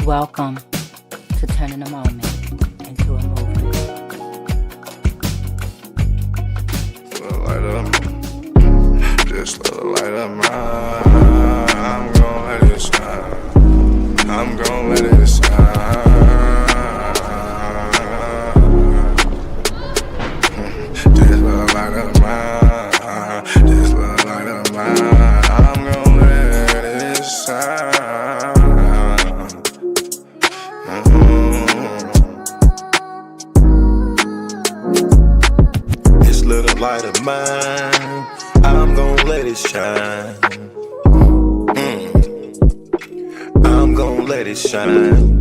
Welcome to turning a moment into a movement. Just let the light of mine. I'm gon' let it shine. I'm gon' let it shine. Just let the light of mine. Just let the light of mine. I'm gon' let it shine. This little light of mine, I'm gon' let it shine. I'm gon' let it shine.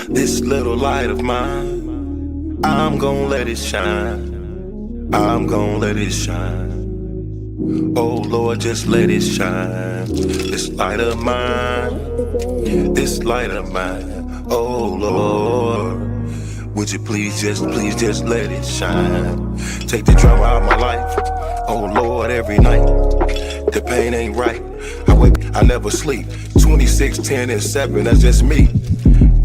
This little light of mine, I'm gon' let it shine. I'm gon' let it shine. Oh Lord, just let it shine. This light of mine, this light of mine. Oh Lord, would you please just let it shine. Take the drama out of my life. Oh Lord, every night the pain ain't right. I wake, I never sleep. 26, 10, and 7, that's just me.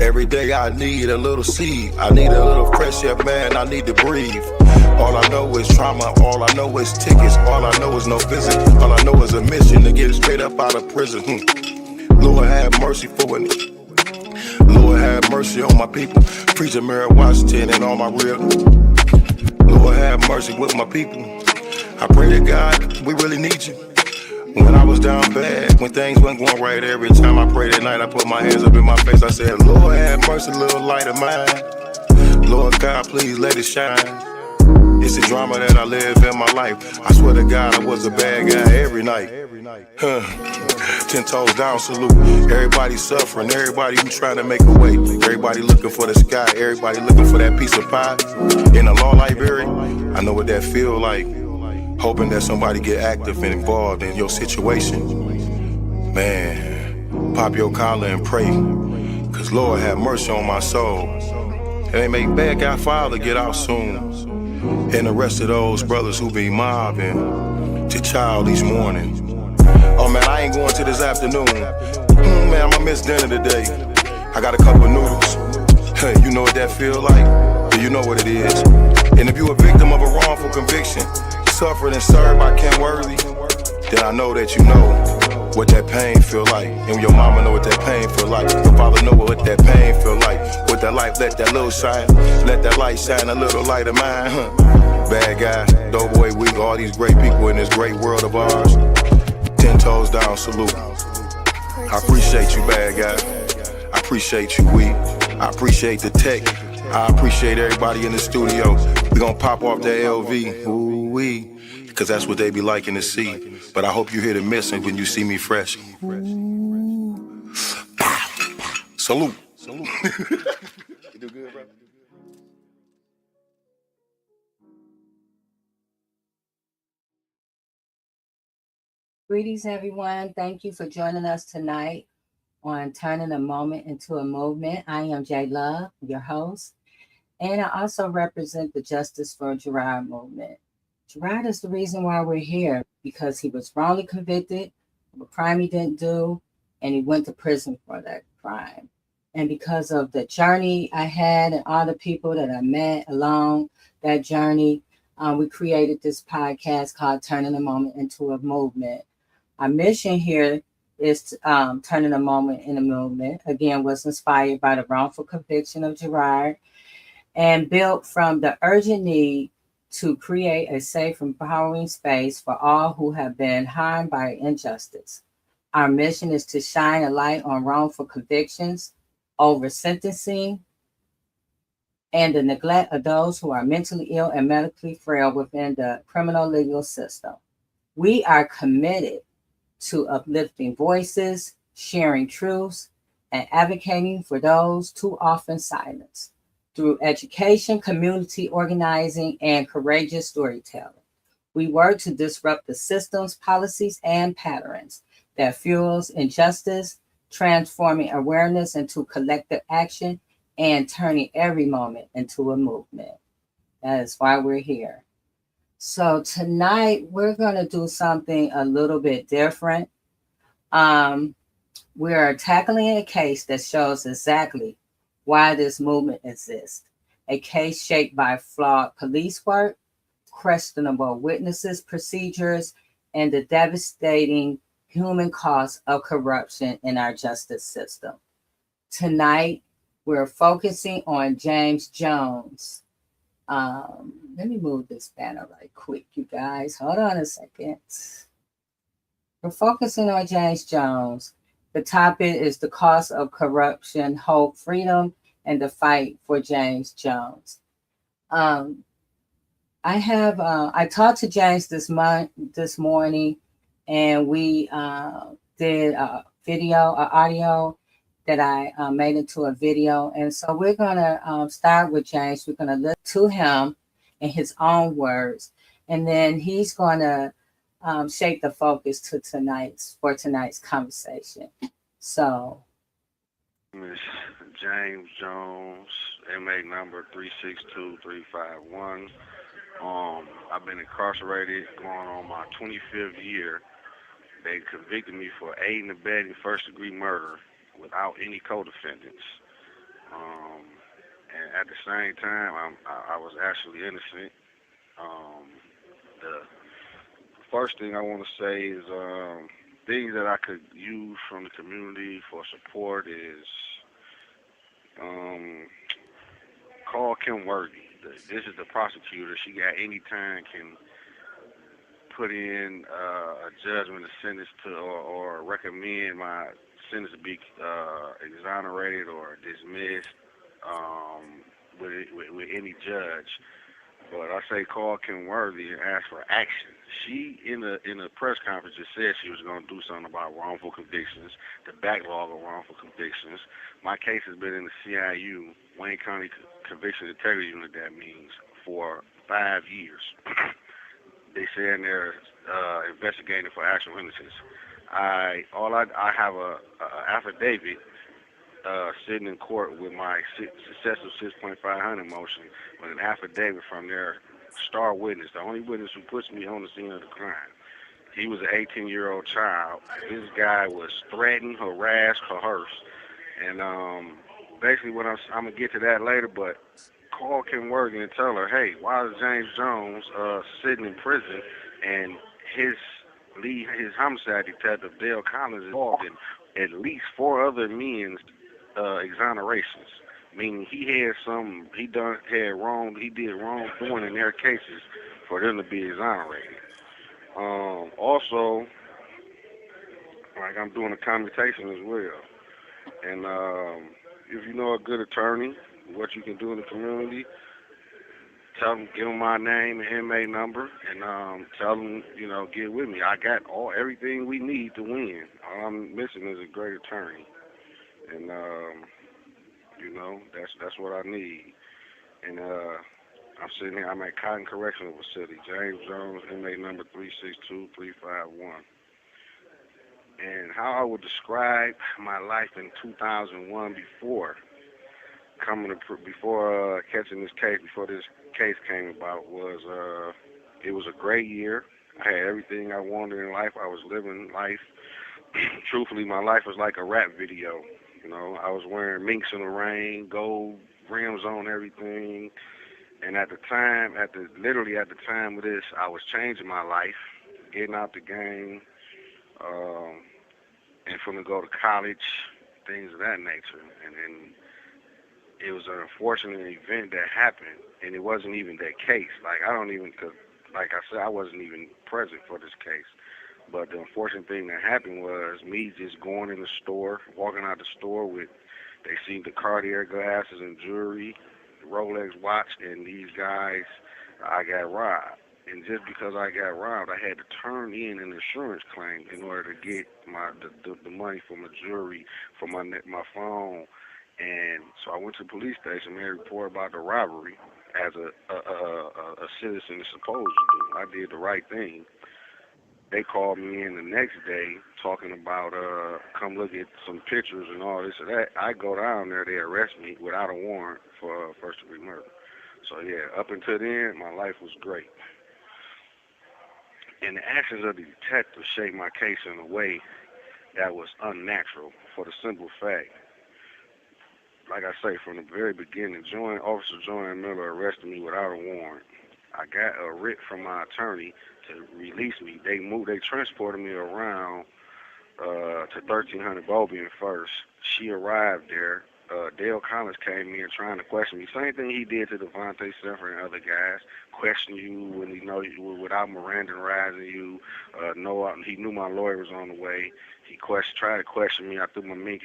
Every day I need a little seed. I need a little fresh air, man, I need to breathe. All I know is trauma, all I know is tickets. All I know is no visit. All I know is a mission to get straight up out of prison. Lord have mercy for it. Lord have mercy on my people. Preacher Mary Washington and all my real. Lord have mercy with my people. I pray to God, we really need you. When I was down bad, when things weren't going right, every time I prayed at night, I put my hands up in my face. I said, Lord have mercy, little light of mine. Lord God, please let it shine. It's the drama that I live in my life. I swear to God, I was a bad guy every night. 10 toes down, salute. Everybody suffering, everybody who trying to make a way. Everybody looking for the sky, everybody looking for that piece of pie. In a law library, I know what that feel like. Hoping that somebody get active and involved in your situation. Man, pop your collar and pray. Cause Lord have mercy on my soul. And they make bad guy father get out soon. And the rest of those brothers who be mobbing to child each morning. Oh man, I ain't going to this afternoon. Man, I'ma miss dinner today. I got a couple noodles. Hey, you know what that feel like? Do you know what it is? And if you a victim of a wrongful conviction, suffered and served by Ken Worthy, then I know that you know what that pain feel like. And your mama know what that pain feel like. Your father know what that pain feel like. With that light, let that little shine. Let that light shine, a little light of mine. Bad guy, Doughboy Week, all these great people in this great world of ours. 10 toes down, salute. I appreciate you, bad guy. I appreciate you, Week. I appreciate the tech. I appreciate everybody in the studio. We gon' pop off that LV. Ooh-wee. Cause that's what they be liking to see. But I hope you hear the missing when you see me fresh. Salute. Salute. You do good, bro? Greetings, everyone. Thank you for joining us tonight on Turning a Moment into a Movement. I am J Love, your host, and I also represent the Justice for Gerard movement. Gerard is the reason why we're here, because he was wrongly convicted of a crime he didn't do, and he went to prison for that crime. And because of the journey I had and all the people that I met along that journey, we created this podcast called Turning a Moment into a Movement. Our mission here is turning a moment in a movement. Again, was inspired by the wrongful conviction of Gerard and built from the urgent need to create a safe, empowering space for all who have been harmed by injustice. Our mission is to shine a light on wrongful convictions, over sentencing, and the neglect of those who are mentally ill and medically frail within the criminal legal system. We are committed to uplifting voices, sharing truths, and advocating for those too often silenced through education, community organizing, and courageous storytelling. We work to disrupt the systems, policies, and patterns that fuels injustice, transforming awareness into collective action, and turning every moment into a movement. That is why we're here. So tonight we're going to do something a little bit different. We are tackling a case that shows exactly why this movement exists. A case shaped by flawed police work, questionable witnesses' procedures, and the devastating human cost of corruption in our justice system. Tonight, we're focusing on James Jones. Let me move this banner right quick, you guys. Hold on a second. We're focusing on James Jones. The topic is the cost of corruption, hope, freedom, and the fight for James Jones. Um, I talked to James this morning, and we did a video, a audio that I made into a video. And so we're gonna start with James. We're gonna listen to him in his own words, and then he's gonna shape the focus to tonight's conversation. So, Miss James Jones, MA number 362351. I've been incarcerated going on my 25th year. They convicted me for aiding and abetting first degree murder without any co-defendants. And at the same time, I was actually innocent. The first thing I want to say is things that I could use from the community for support is call Kim Worthy. This is the prosecutor. She got any time can put in a judgment, a sentence to, or recommend my sentence to be exonerated or dismissed with any judge. But I say call Kim Worthy and ask for action. She, in a press conference, just said she was going to do something about wrongful convictions, the backlog of wrongful convictions. My case has been in the CIU, Wayne County Conviction Integrity Unit, that means, for 5 years. They say they're investigating for actual innocence. I have a affidavit sitting in court with my successive 6.500 motion with an affidavit from their star witness, the only witness who puts me on the scene of the crime. He was an 18-year-old child. This guy was threatened, harassed, coerced. And basically what I'm going to get to that later, but call Kim Worthy and tell her, hey, why is James Jones sitting in prison and his homicide detective, Dale Collins, is involved in at least 4 other men's exonerations, meaning he did wrongdoing in their cases for them to be exonerated. Also, like I'm doing a commutation as well, and if you know a good attorney, what you can do in the community, tell them, give them my name and MA number, and tell them, get with me. I got everything we need to win. All I'm missing is a great attorney, and that's what I need. And I'm sitting here. I'm at Cotton Correctional Facility, James Jones, MA number 362351. And how I would describe my life in 2001 before catching this case, before this case came about, was it was a great year. I had everything I wanted in life. I was living life. Truthfully, my life was like a rap video. I was wearing minks in the rain, gold rims on everything. And at the time of this, I was changing my life, getting out the game, and from to go to college, things of that nature. And then it was an unfortunate event that happened, and it wasn't even that case. Like I said, I wasn't even present for this case. But the unfortunate thing that happened was me just going in the store, walking out the store they seen the Cartier glasses and jewelry, the Rolex watch, and these guys, I got robbed. And just because I got robbed, I had to turn in an insurance claim in order to get the money for my jewelry, for my phone. And so I went to the police station, made a report about the robbery, as a citizen is supposed to do. I did the right thing. They called me in the next day talking about come look at some pictures and all this and that. I go down there, they arrest me without a warrant for first degree murder. So yeah, up until then, my life was great. And the actions of the detective shaped my case in a way that was unnatural for the simple fact, like I say, from the very beginning, Officer Joanne Miller arrested me without a warrant. I got a writ from my attorney to release me. They transported me around to 1300 Bobian first. She arrived there. Dale Collins came in trying to question me. Same thing he did to Devontae Sanford and other guys. Question you when he know you without Mirandizing you. He knew my lawyer was on the way. He tried to question me. I threw my mink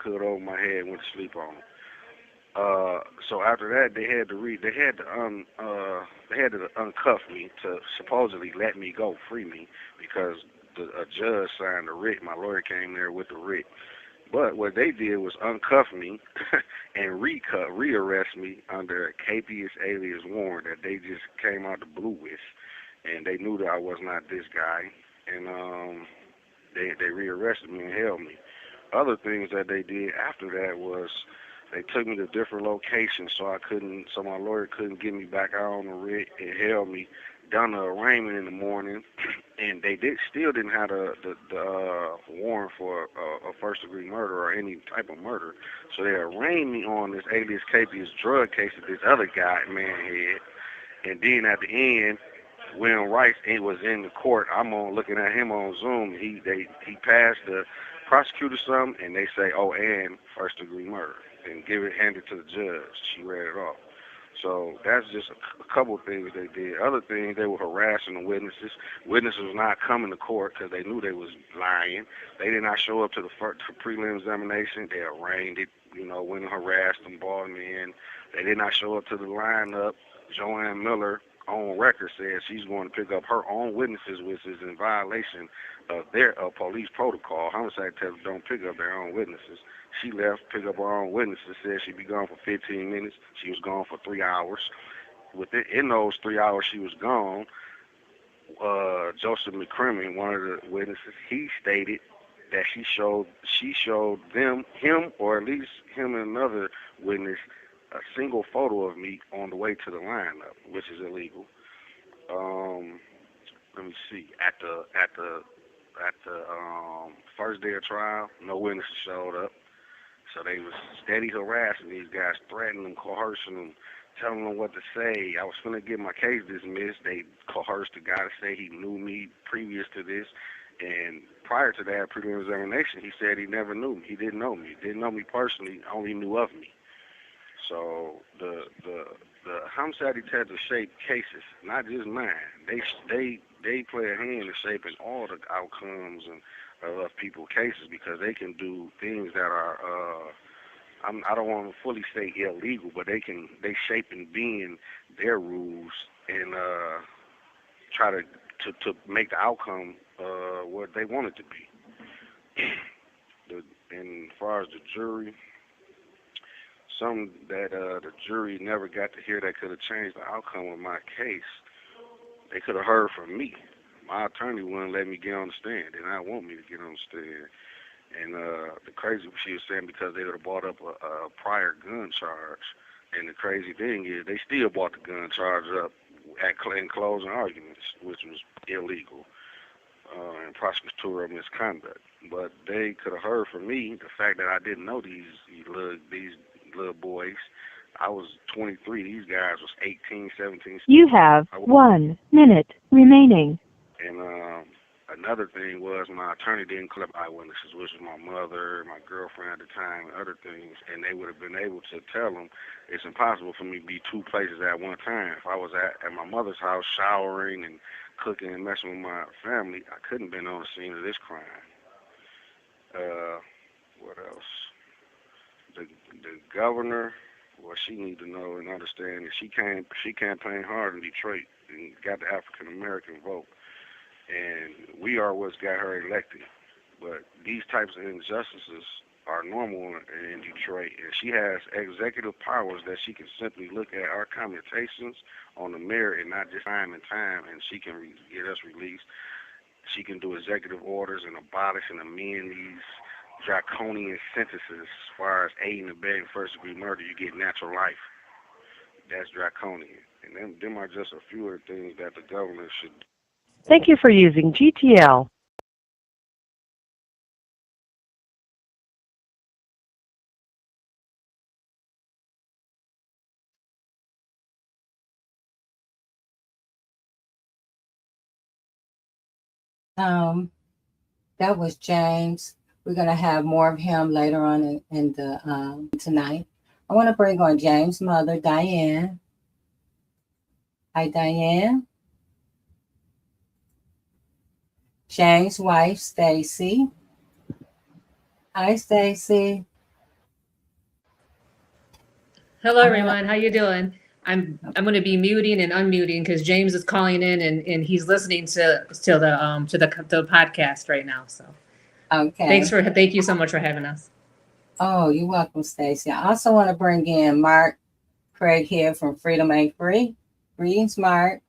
hood over my head and went to sleep on him. So after that, they had to uncuff me to supposedly let me go, free me, because a judge signed a writ. My lawyer came there with the writ. But what they did was uncuff me and rearrest me under a capious alias warrant that they just came out the blue with, and they knew that I was not this guy, and they rearrested me and held me. Other things that they did after that was they took me to different locations so my lawyer couldn't get me back out on the writ. It held me, done the arraignment in the morning, and they still didn't have the warrant for a first-degree murder or any type of murder. So they arraigned me on this alias capious drug case that this other man had. And then at the end, William Rice was in the court. I'm looking at him on Zoom. He passed the prosecutor something, and they say, "Oh, and first-degree murder," and hand it to the judge. She read it off. So that's just a couple of things they did. Other things, they were harassing the witnesses. Witnesses was not coming to court because they knew they was lying. They did not show up to the prelim examination. They arraigned it, went and harassed them, brought them in. They did not show up to the lineup. Joanne Miller, on record, said she's going to pick up her own witnesses, which is in violation of their police protocol. Homicide detectives don't pick up their own witnesses. She left, picked up her own witnesses, said she'd be gone for 15 minutes. She was gone for 3 hours. In those 3 hours she was gone, Joseph McCrimmon, one of the witnesses, he stated that she showed him, or at least him and another witness, a single photo of me on the way to the lineup, which is illegal. Let me see. At the first day of trial, no witnesses showed up. So they was steady harassing these guys, threatening them, coercing them, telling them what to say. I was finna get my case dismissed. They coerced the guy to say he knew me previous to this. And prior to that preliminary examination, he said he never knew me. He didn't know me. Didn't know me personally, only knew of me. So the homicide detective shape cases, not just mine. They play a hand in shaping all the outcomes and of people's cases, because they can do things that are I don't want to fully say illegal, but they shape and bend their rules and try to make the outcome what they want it to be. And as far as the jury, something that the jury never got to hear that could have changed the outcome of my case, they could have heard from me. My attorney wouldn't let me get on the stand. They did not want me to get on the stand. And the crazy, she was saying, because they would have brought up a prior gun charge. And the crazy thing is, they still brought the gun charge up in closing arguments, which was illegal, and prosecutorial misconduct. But they could have heard from me the fact that I didn't know these little boys. I was 23. These guys was 18, 17. You have 1 minute remaining. And another thing was, my attorney didn't collect eyewitnesses, which was my mother, my girlfriend at the time, and other things. And they would have been able to tell them it's impossible for me to be two places at one time. If I was at my mother's house showering and cooking and messing with my family, I couldn't have been on the scene of this crime. What else? The governor, what she need to know and understand is she campaigned hard in Detroit and got the African American vote. And we are what's got her elected. But these types of injustices are normal in Detroit. And she has executive powers that she can simply look at our commutations on the merit and not just time and time, and she can get us released. She can do executive orders and abolish and amend these draconian sentences. As far as aiding and abetting first-degree murder, you get natural life. That's draconian. And them are just a few of the things that the governor should do. Thank you for using GTL. That was James. We're gonna have more of him later on in the tonight. I want to bring on James' mother, Diane. Hi, Diane. James' wife, Stacy. Hi, Stacy. Hello, everyone. How you doing? I'm going to be muting and unmuting because James is calling in and he's listening to the podcast right now. So Okay. thank you so much for having us. Oh, you're welcome, Stacy. I also want to bring in Mark Craig here from Freedom Ain't Free. Greetings, Mark.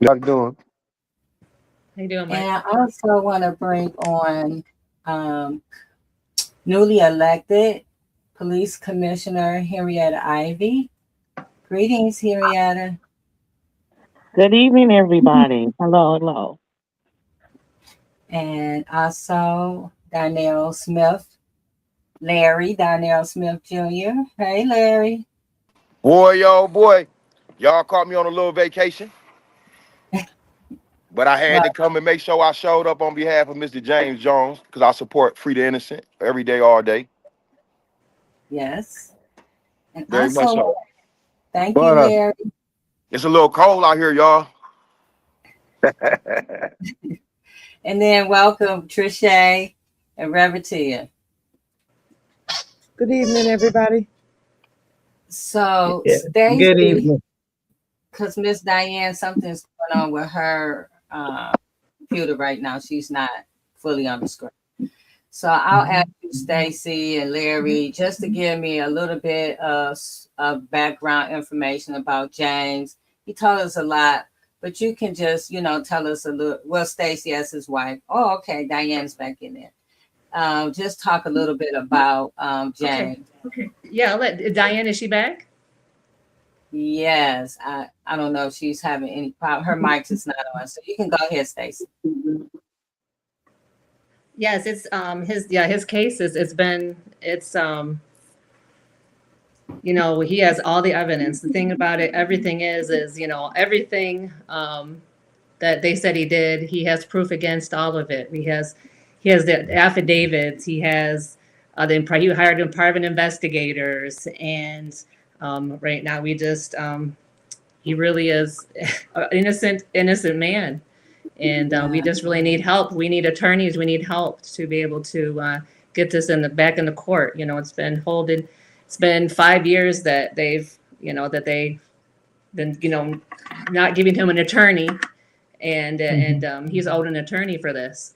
How you doing? How you doing, Mike? And I also want to bring on newly elected Police Commissioner Henrietta Ivy. Greetings, Henrietta. Good evening, everybody. Hello. And also Darnell Smith, Darnell Smith Jr. Hey, Larry. Boy, y'all caught me on a little vacation, but I had to come and make sure I showed up on behalf of Mr. James Jones because I support Free the Innocent every day, all day. Yes. And Very much so. Thank you, Larry. It's a little cold out here, y'all. And then welcome Trisha and Revertia. Good evening, everybody. So Good Stacy, evening. because Miss Diane, something's going on with her computer right now. She's not fully on the screen. So I'll ask you, Stacy and Larry, just to give me a little bit of background information about James. He told us a lot, but you can just, tell us a little. Well, Stacy as his wife. Oh, okay. Diane's back in there. Just talk a little bit about James. Okay. Yeah, Diane, is she back? Yes. I don't know if she's having any problem. Her mic is not on. So you can go ahead, Stacy. Yes, it's his case is he has all the evidence. The thing about it, everything is everything that they said he did, he has proof against all of it. He has the affidavits, he has he hired private investigators, and right now we just he really is an innocent man. And we just really need help. We need attorneys. We need help to be able to get this back in the court. It's been holding. It's been 5 years that they've been not giving him an attorney, and he's owed an attorney for this.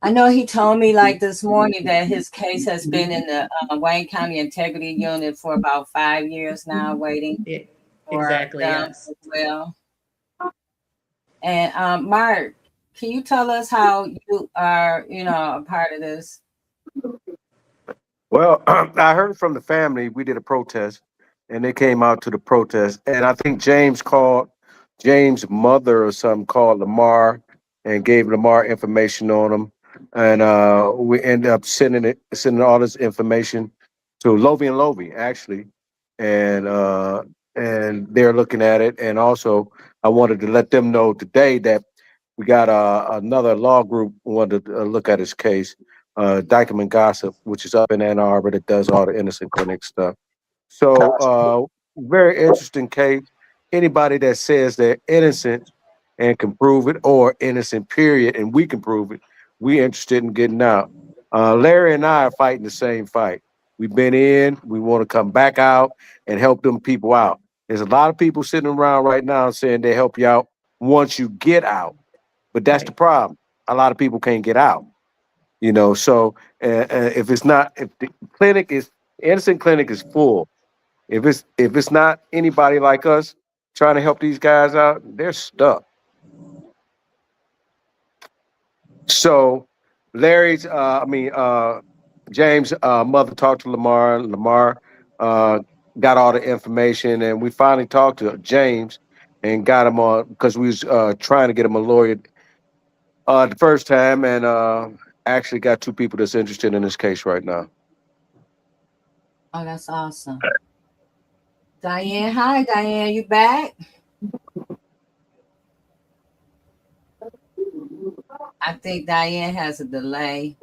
I know he told me this morning that his case has been in the Wayne County Integrity Unit for about 5 years now, waiting. Exactly. Yes. As well. And Mark, can you tell us how you are, a part of this? Well, I heard from the family. We did a protest, and they came out to the protest. And I think James' mother or something called Lamar and gave Lamar information on him. And we ended up sending all this information to Lovie and Lovie, actually. And they're looking at it. And also, I wanted to let them know today that we got another law group who wanted to look at his case, Dykeman Gossip, which is up in Ann Arbor, that does all the innocent clinic stuff. So very interesting case. Anybody that says they're innocent and can prove it, or innocent period, and we can prove it, we interested in getting out. Larry and I are fighting the same fight. We've been in, we want to come back out and help them people out. There's a lot of people sitting around right now saying they help you out once you get out. But that's the problem. A lot of people can't get out. So if the innocent clinic is full, if it's not anybody like us trying to help these guys out, they're stuck. So James' mother talked to Lamar. Lamar got all the information, and we finally talked to James and got him on because we was trying to get him a lawyer the first time, and actually got two people that's interested in this case right now. Oh, that's awesome. Diane, hi, Diane, you back? I think Diane has a delay,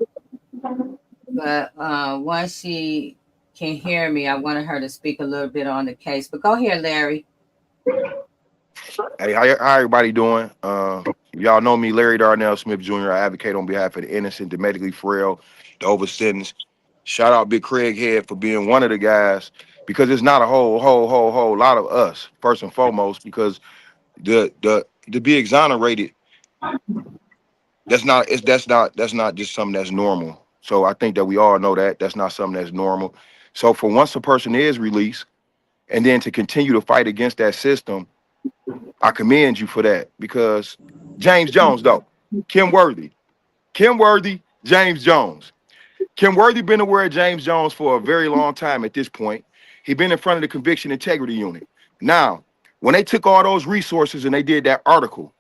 but once she can hear me, I wanted her to speak a little bit on the case. But go ahead, Larry. Hey, how everybody doing? Y'all know me, Larry Darnell Smith Jr. I advocate on behalf of the innocent, the medically frail, the oversentenced. Shout out Big Craig Head for being one of the guys, because it's not a whole lot of us, first and foremost, because the to be exonerated, that's not just something that's normal. So I think that we all know that that's not something that's normal. So for once a person is released, and then to continue to fight against that system, I commend you for that, because James Jones, though, Kim Worthy, James Jones. Kim Worthy been aware of James Jones for a very long time at this point. He been in front of the Conviction Integrity Unit. Now, when they took all those resources and they did that article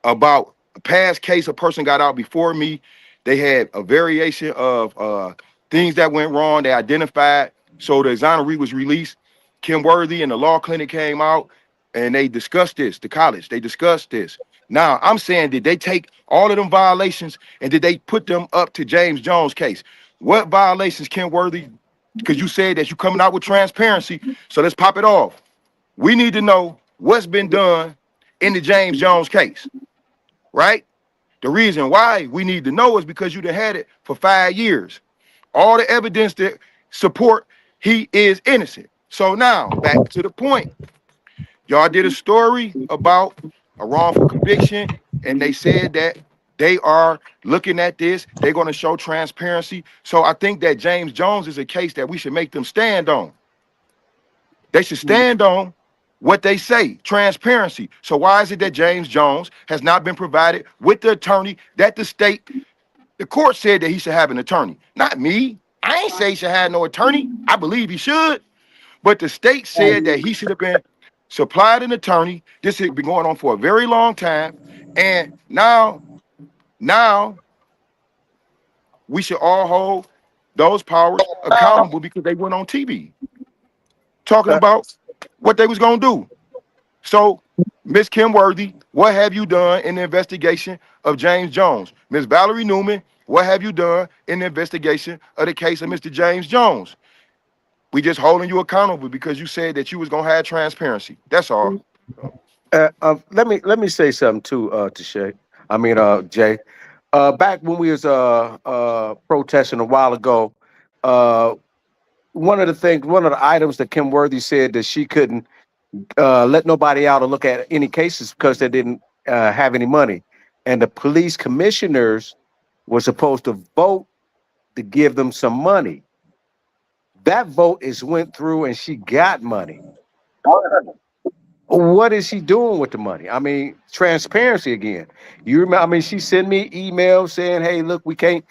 about a past case, a person got out before me, they had a variation of things that went wrong. They identified, so the exoneree was released. Kim Worthy and the law clinic came out and they discussed this, the college, they discussed this. Now, I'm saying, did they take all of them violations and did they put them up to James Jones' case? What violations, Kim Worthy? Because you said that you coming out with transparency, so let's pop it off. We need to know what's been done in the James Jones case, right? The reason why we need to know is because you done had it for 5 years. All the evidence that support he is innocent. So now, back to the point. Y'all did a story about a wrongful conviction, and they said that they are looking at this. They're going to show transparency. So I think that James Jones is a case that we should make them stand on. They should stand on what they say, transparency. So why is it that James Jones has not been provided with the attorney that the court said that he should have an attorney? Not me. I ain't say he should have no attorney. I believe he should. But the state said that he should have been supplied an attorney. This has been going on for a very long time. And now we should all hold those powers accountable because they went on TV talking about what they was going to do. So, Miss Kim Worthy, what have you done in the investigation of James Jones? Miss Valerie Newman, what have you done in the investigation of the case of Mr. James Jones? We just holding you accountable because you said that you was gonna have transparency. That's all. Let me say something too, to Shay. I mean, Jay. Back when we was protesting a while ago, uh, one of the items that Kim Worthy said that she couldn't let nobody out or look at any cases because they didn't have any money, and the police commissioners were supposed to vote to give them some money. That vote is went through, and she got money. What is she doing with the money? I mean, transparency again. You remember? I mean, she sent me emails saying, "Hey, look, we can't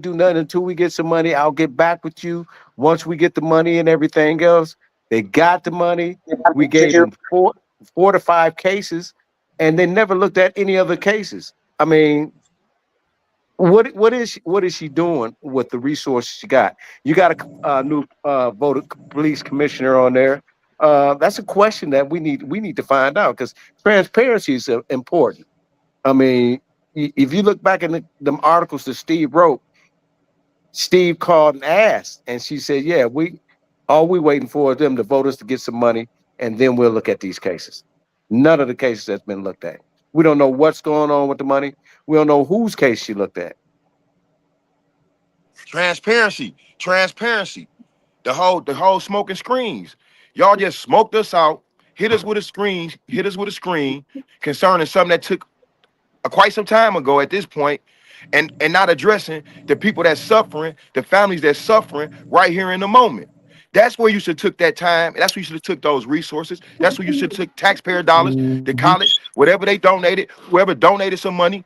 do nothing until we get some money. I'll get back with you once we get the money and everything else." They got the money. We gave them four to five cases, and they never looked at any other cases. I mean, what is she doing with the resources she got? You got a new voter police commissioner on there. That's a question that we need to find out because transparency is important. I mean, if you look back in them articles that Steve wrote, Steve called and asked, and she said, "Yeah, all we waiting for is them to vote us to get some money, and then we'll look at these cases." None of the cases has been looked at. We don't know what's going on with the money. We don't know whose case she looked at. Transparency. The whole smoking screens. Y'all just smoked us out, hit us with a screen concerning something that took quite some time ago at this point, and not addressing the people that's suffering, the families that's suffering right here in the moment. That's where you should took that time. That's where you should have took those resources. That's where you should took taxpayer dollars, the college, whatever they donated, whoever donated some money.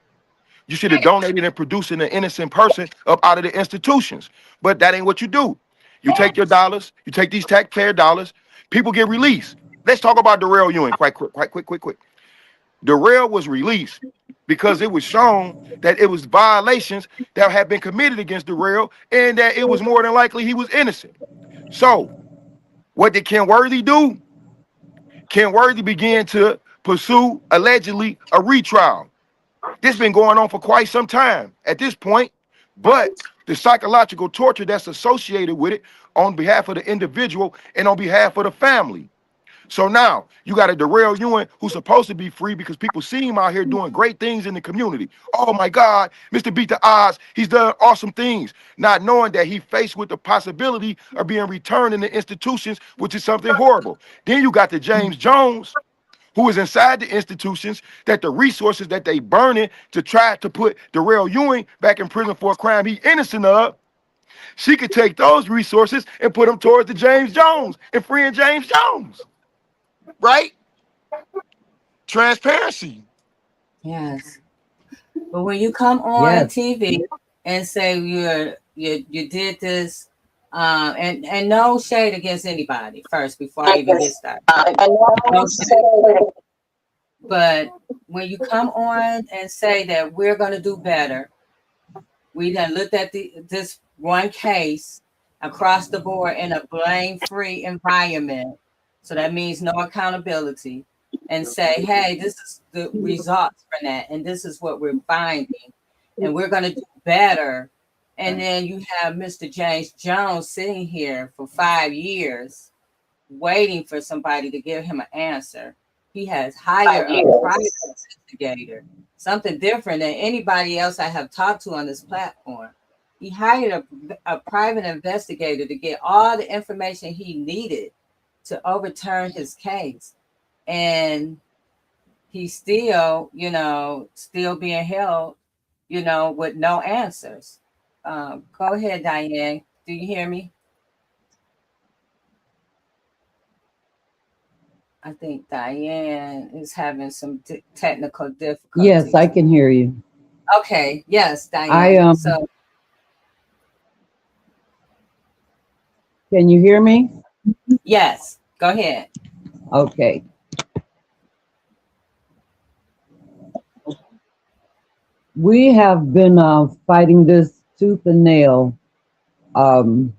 You should have donated and producing an innocent person up out of the institutions. But that ain't what you do. You take your dollars, you take these taxpayer dollars, people get released. Let's talk about Darrell Ewing quick. Darrell was released because it was shown that it was violations that had been committed against Darrell and that it was more than likely he was innocent. So what did Ken Worthy do? Ken Worthy began to pursue allegedly a retrial. This been going on for quite some time at this point, but the psychological torture that's associated with it on behalf of the individual and on behalf of the family. So now you got a Darrell Ewing who's supposed to be free because people see him out here doing great things in the community. Oh my God, Mr. Beat the Odds, he's done awesome things, not knowing that he faced with the possibility of being returned in the institutions, which is something horrible. Then you got the James Jones, who is inside the institutions, that the resources that they burning to try to put Darrell Ewing back in prison for a crime he innocent of, she could take those resources and put them towards the James Jones and freeing James Jones. Right? Transparency. Yes. But when you come on TV and say you did this, and no shade against anybody first before I even get started. No shade. But when you come on and say that we're going to do better, we done looked at this one case across the board in a blame-free environment. So that means no accountability, and say, hey, this is the results from that, and this is what we're finding, and we're going to do better. And then you have Mr. James Jones sitting here for 5 years waiting for somebody to give him an answer. He has hired a private investigator, something different than anybody else I have talked to on this platform. He hired a private investigator to get all the information he needed to overturn his case. And he's still, still being held, with no answers. Go ahead, Diane. Do you hear me? I think Diane is having some technical difficulties. Yes, I can hear you. Okay. Yes, Diane. So, can you hear me? Yes. Go ahead. Okay. We have been fighting this tooth and nail, hawking,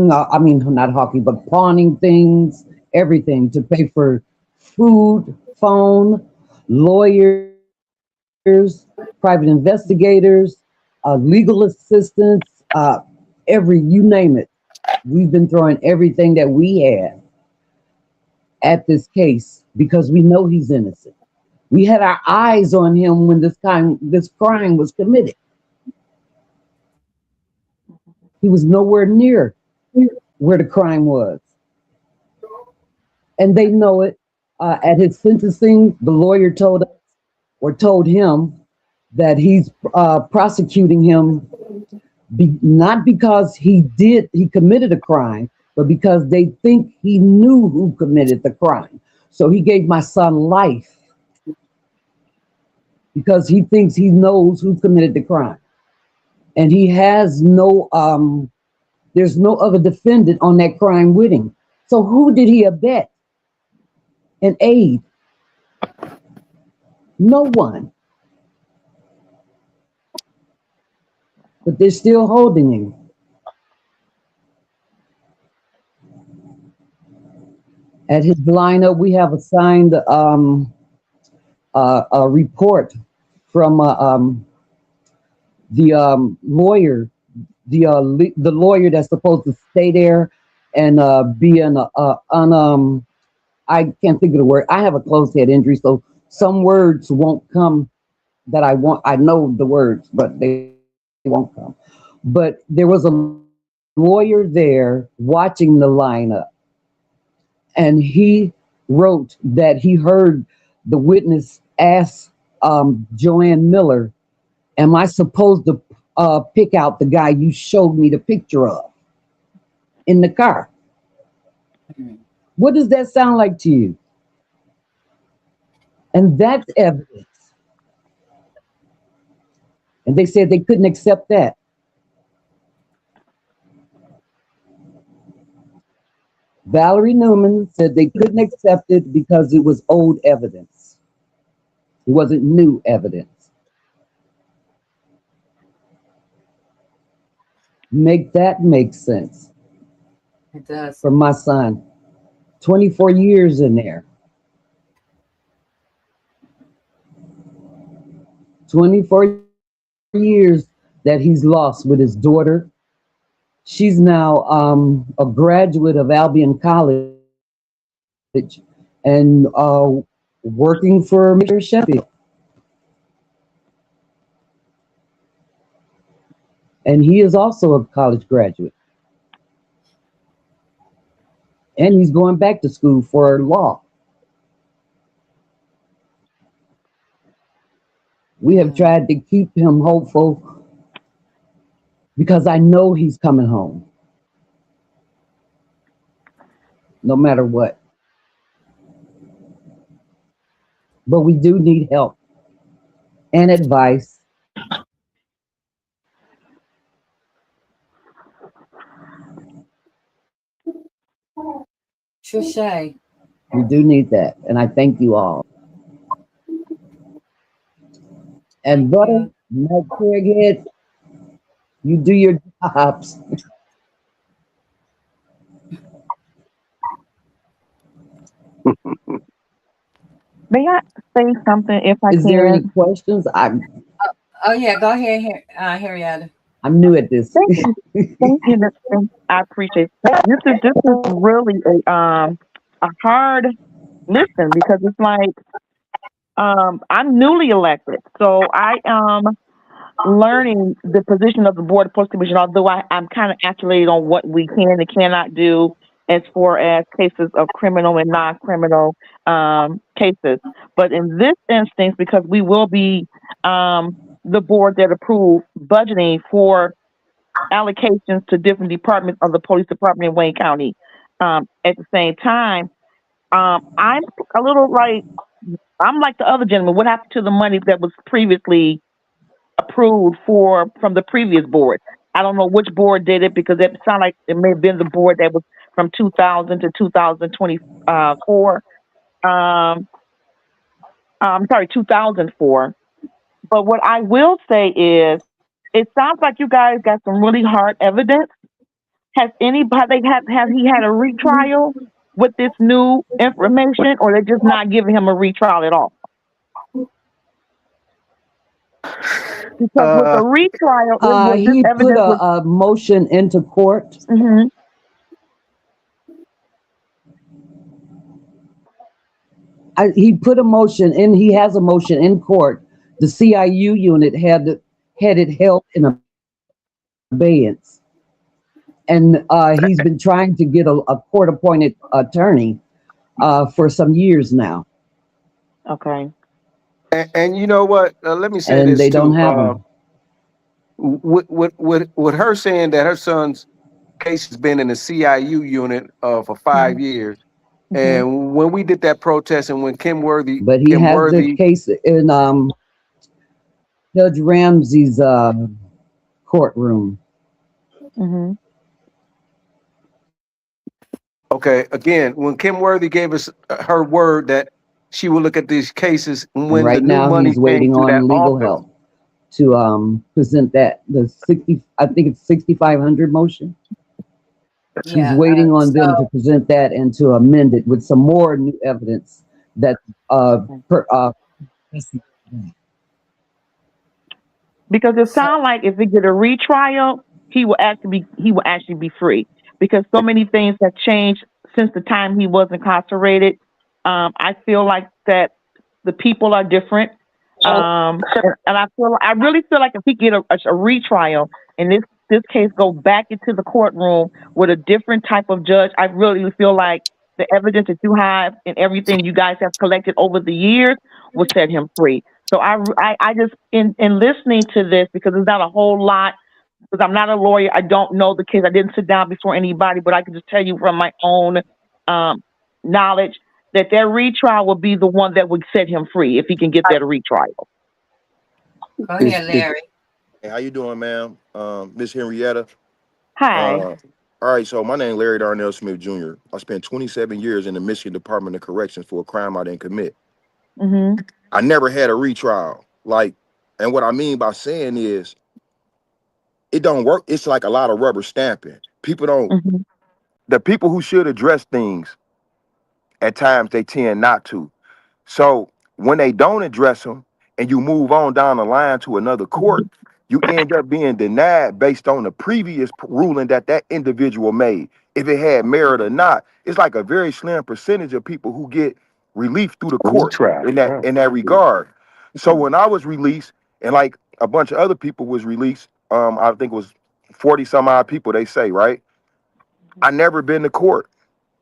not hawking, but pawning things, everything to pay for food, phone, lawyers, private investigators, legal assistants, you name it. We've been throwing everything that we had at this case because we know he's innocent. We had our eyes on him when this crime was committed. He was nowhere near where the crime was. And they know it. At his sentencing, the lawyer told him that he's prosecuting him not because he committed a crime, but because they think he knew who committed the crime. So he gave my son life because he thinks he knows who committed the crime. And he has there's no other defendant on that crime with him. So who did he abet and aid? No one. But they're still holding him. At his lineup, we have assigned a report from the lawyer, the lawyer that's supposed to stay there and be I can't think of the word. I have a closed head injury, so some words won't come that I want. I know the words, but they won't come. But there was a lawyer there watching the lineup, and he wrote that he heard the witness ask Joanne Miller, am I supposed to pick out the guy you showed me the picture of in the car? What does that sound like to you? And that's evidence. And they said they couldn't accept that. Valerie Newman said they couldn't accept it because it was old evidence. It wasn't new evidence. Make that make sense. It does. For my son. 24 years in there. 24 years that he's lost with his daughter. She's now a graduate of Albion College and working for Mayor Sheffield. And he is also a college graduate. And he's going back to school for law. We have tried to keep him hopeful because I know he's coming home, no matter what. But we do need help and advice. Trisha. We do need that. And I thank you all. And brother, Mike Craighead, you do your jobs. May I say something if I Is there any can? questions? Oh yeah, go ahead, Harrietta. I'm new at this. Thank you. Thank you. I appreciate it. This is really a hard listen because it's like I'm newly elected, so I am learning the position of the board of post commission. Although I'm kind of acclimated on what we can and cannot do as far as cases of criminal and non-criminal cases, but in this instance, because we will be the board that approve budgeting for allocations to different departments of the police department in Wayne County. At the same time, I'm a little like I'm like the other gentleman. What happened to the money that was previously approved from the previous board? I don't know which board did it because it sounded like it may have been the board that was from 2000 to 2024. I'm sorry, 2004. But what I will say is, it sounds like you guys got some really hard evidence. Has anybody have he had a retrial with this new information, or they're just not giving him a retrial at all? Because with a retrial, with this He put evidence was a motion into court. He put a motion in. He has a motion in court. The CIU unit had it held in abeyance, and he's been trying to get a court-appointed attorney for some years now. Okay. And you know what? Let me say And this they too. don't have him. With her saying that her son's case has been in the CIU unit for 5 years, and when we did that protest, and when But he has the case in Judge Ramsey's courtroom. Okay, again, when Kim Worthy gave us her word that she will look at these cases And when the right new now money he's came waiting to that on legal office. help to present that I think it's 6,500 motion. She's waiting on them to present that and to amend it with some more new evidence that because it sounds like if we get a retrial, he will actually be free because so many things have changed since the time he was incarcerated. I feel like that the people are different. And I really feel like if he get a retrial and this case go back into the courtroom with a different type of judge, I really feel like the evidence that you have and everything you guys have collected over the years will set him free. So I just in listening to this, because there's not a whole lot, because I'm not a lawyer, I don't know the case. I didn't sit down before anybody, but I can just tell you from my own knowledge that their retrial will be the one that would set him free if he can get that retrial. Go ahead, Larry. Hey, how you doing, ma'am? Miss Henrietta. Hi. All right, so my name is Larry Darnell Smith Jr. I spent 27 years in the Michigan Department of Corrections for a crime I didn't commit. I never had a retrial. And what I mean by saying is, it don't work. It's like a lot of rubber stamping. The people who should address things, at times they tend not to. So when they don't address them, and you move on down the line to another court, you end up being denied based on the previous ruling that that individual made, if it had merit or not. It's like a very slim percentage of people who get relief through the court Retrial. in that regard. So when I was released, and like a bunch of other people was released, I think it was 40 some odd people, they say, right? I never been to court.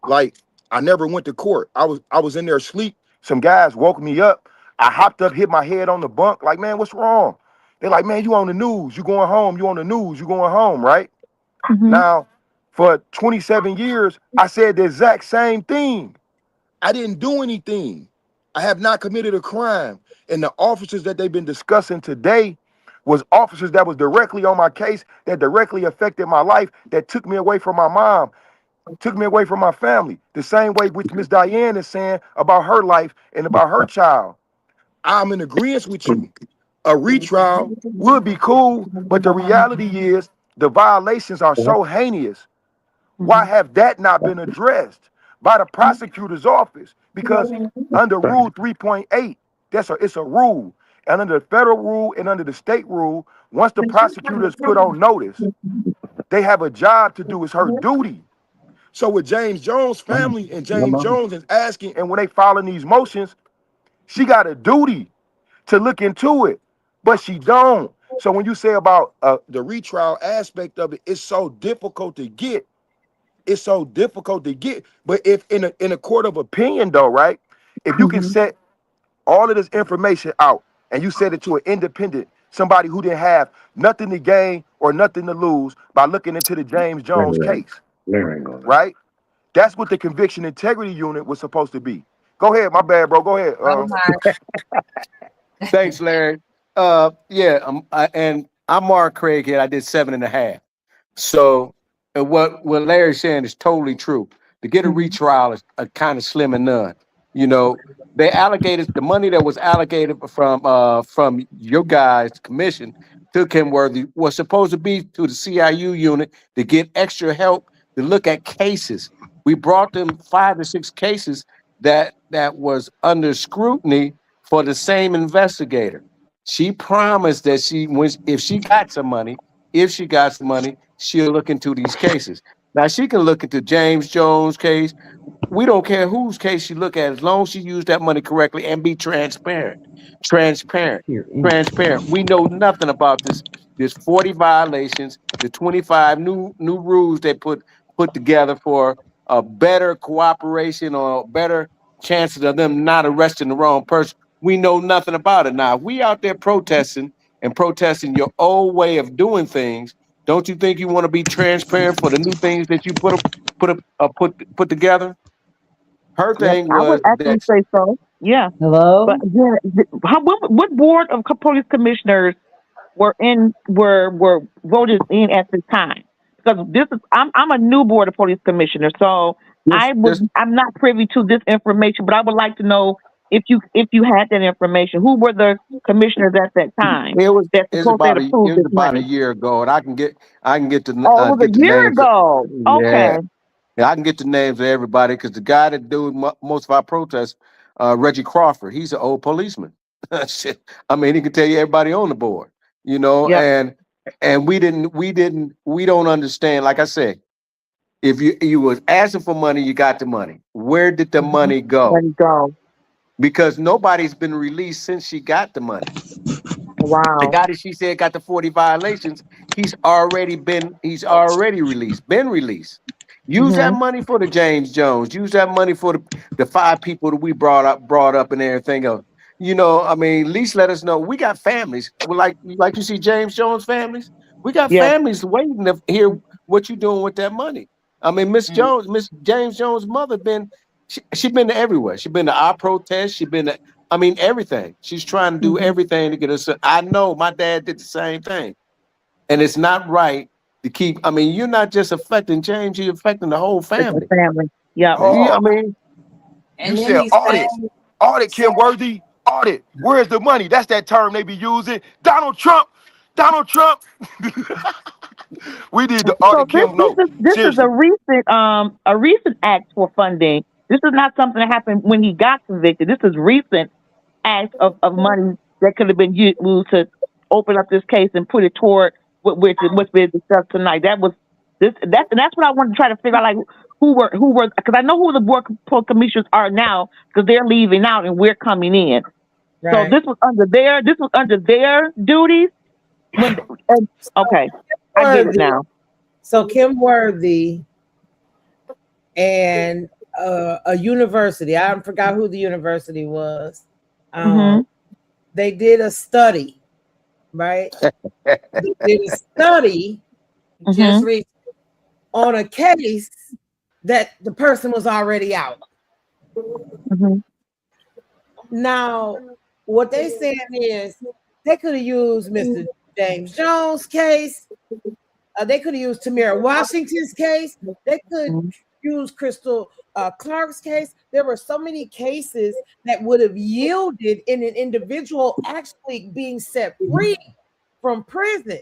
Like, I never went to court. I was in there asleep. Some guys woke me up. I hopped up, hit my head on the bunk, like, man, what's wrong? They're like, man, you on the news, you going home, you on the news, you going home, right? Mm-hmm. Now, for 27 years, I said the exact same thing. I didn't do anything. I have not committed a crime. And the officers that they've been discussing today was officers that was directly on my case, that directly affected my life, that took me away from my mom, took me away from my family. The same way which Miss Diane is saying about her life and about her child. I'm in agreement with you. A retrial would be cool, but the reality is the violations are so heinous. Why have that not been addressed by the prosecutor's office? Because under Rule 3.8, it's a rule. And under the federal rule and under the state rule, once the prosecutor is put on notice, they have a job to do. It's her duty. So with James Jones' family and James Jones is asking, and when they filing these motions, she got a duty to look into it, but she don't. So when you say about the retrial aspect of it, it's so difficult to get. It's so difficult to get. But if in a court of opinion, though, right? If you can set all of this information out and you set it to an independent, somebody who didn't have nothing to gain or nothing to lose by looking into the James Jones case, right? That's what the conviction integrity unit was supposed to be. Go ahead, my bad, bro. Go ahead. Oh my. Thanks, Larry. And I'm Mark Craig here. I did 7.5. So what Larry's saying is totally true. To get a retrial is a kind of slim and none. You know, they allocated the money that was allocated from your guys' commission to Kenworthy was supposed to be to the CIU unit to get extra help to look at cases. We brought them 5 to 6 cases that was under scrutiny for the same investigator. She promised that if she got some money, she'll look into these cases. Now she can look into James Jones' case. We don't care whose case she look at, as long as she used that money correctly and be transparent. Transparent. We know nothing about this 40 violations, the 25 new rules they put together for a better cooperation or better chances of them not arresting the wrong person. We know nothing about it. Now, if we out there protesting your old way of doing things, don't you think you want to be transparent for the new things that you put together? Her Yep, thing I would was actually that say so. Yeah. Hello? But again, what board of police commissioners were voted in at this time? Because I'm a new board of police commissioner, so I'm not privy to this information, but I would like to know if you had that information. Who were the commissioners at that time that supposed to approve this about a money? year ago, and I can get Oh, it was get a the year names. ago. Yeah, Okay. yeah, I can get the names of everybody because the guy that do most of our protests, Reggie Crawford, he's an old policeman. Shit. I mean, he can tell you everybody on the board, Yep. and we don't understand. Like I said, if you was asking for money, you got the money. Where did the money There go? you go. Because nobody's been released since she got the money. The Wow. guy that she said got the 40 violations, he's already released, been released. Use that Mhm. money for the James Jones. Use that money for the 5 people that we brought up and everything else. I mean, at least let us know. We got families. Well, like you see James Jones families. We got Yes. families waiting to hear what you're doing with that money. I mean, Miss James Jones' mother she been to everywhere. She been to our protest. She been to, I mean, everything. She's trying to do Mhm. everything to get us. I know my dad did the same thing. And it's not right to keep, I mean, you're not just affecting James, you're affecting the whole It's the family. family. Yep. I Oh, mean, you And then said he audit. said, Audit, said Kim Worthy. Audit. Where's the money? That's that term they be using. Donald Trump. Donald Trump. We need the So audit, this Kim. this No, is this is seriously. a recent act for funding. This is not something that happened when he got convicted. This is recent acts of money that could have been used to open up this case and put it toward what's been discussed tonight. That was that's what I wanted to try to figure out, like who were, because I know who the board commissioners are now because they're leaving out and we're coming in. So Right. this was under their duties. Okay, I get it now. So Kim Worthy and a university, I forgot who the university was. They did a study, right? They did a study just recently on a case that the person was already out. Now, what they saying is they could have used Mr. James Jones' case. They could have used Tamara Washington's case. They could use Crystal Clark's case. There were so many cases that would have yielded in an individual actually being set free from prison.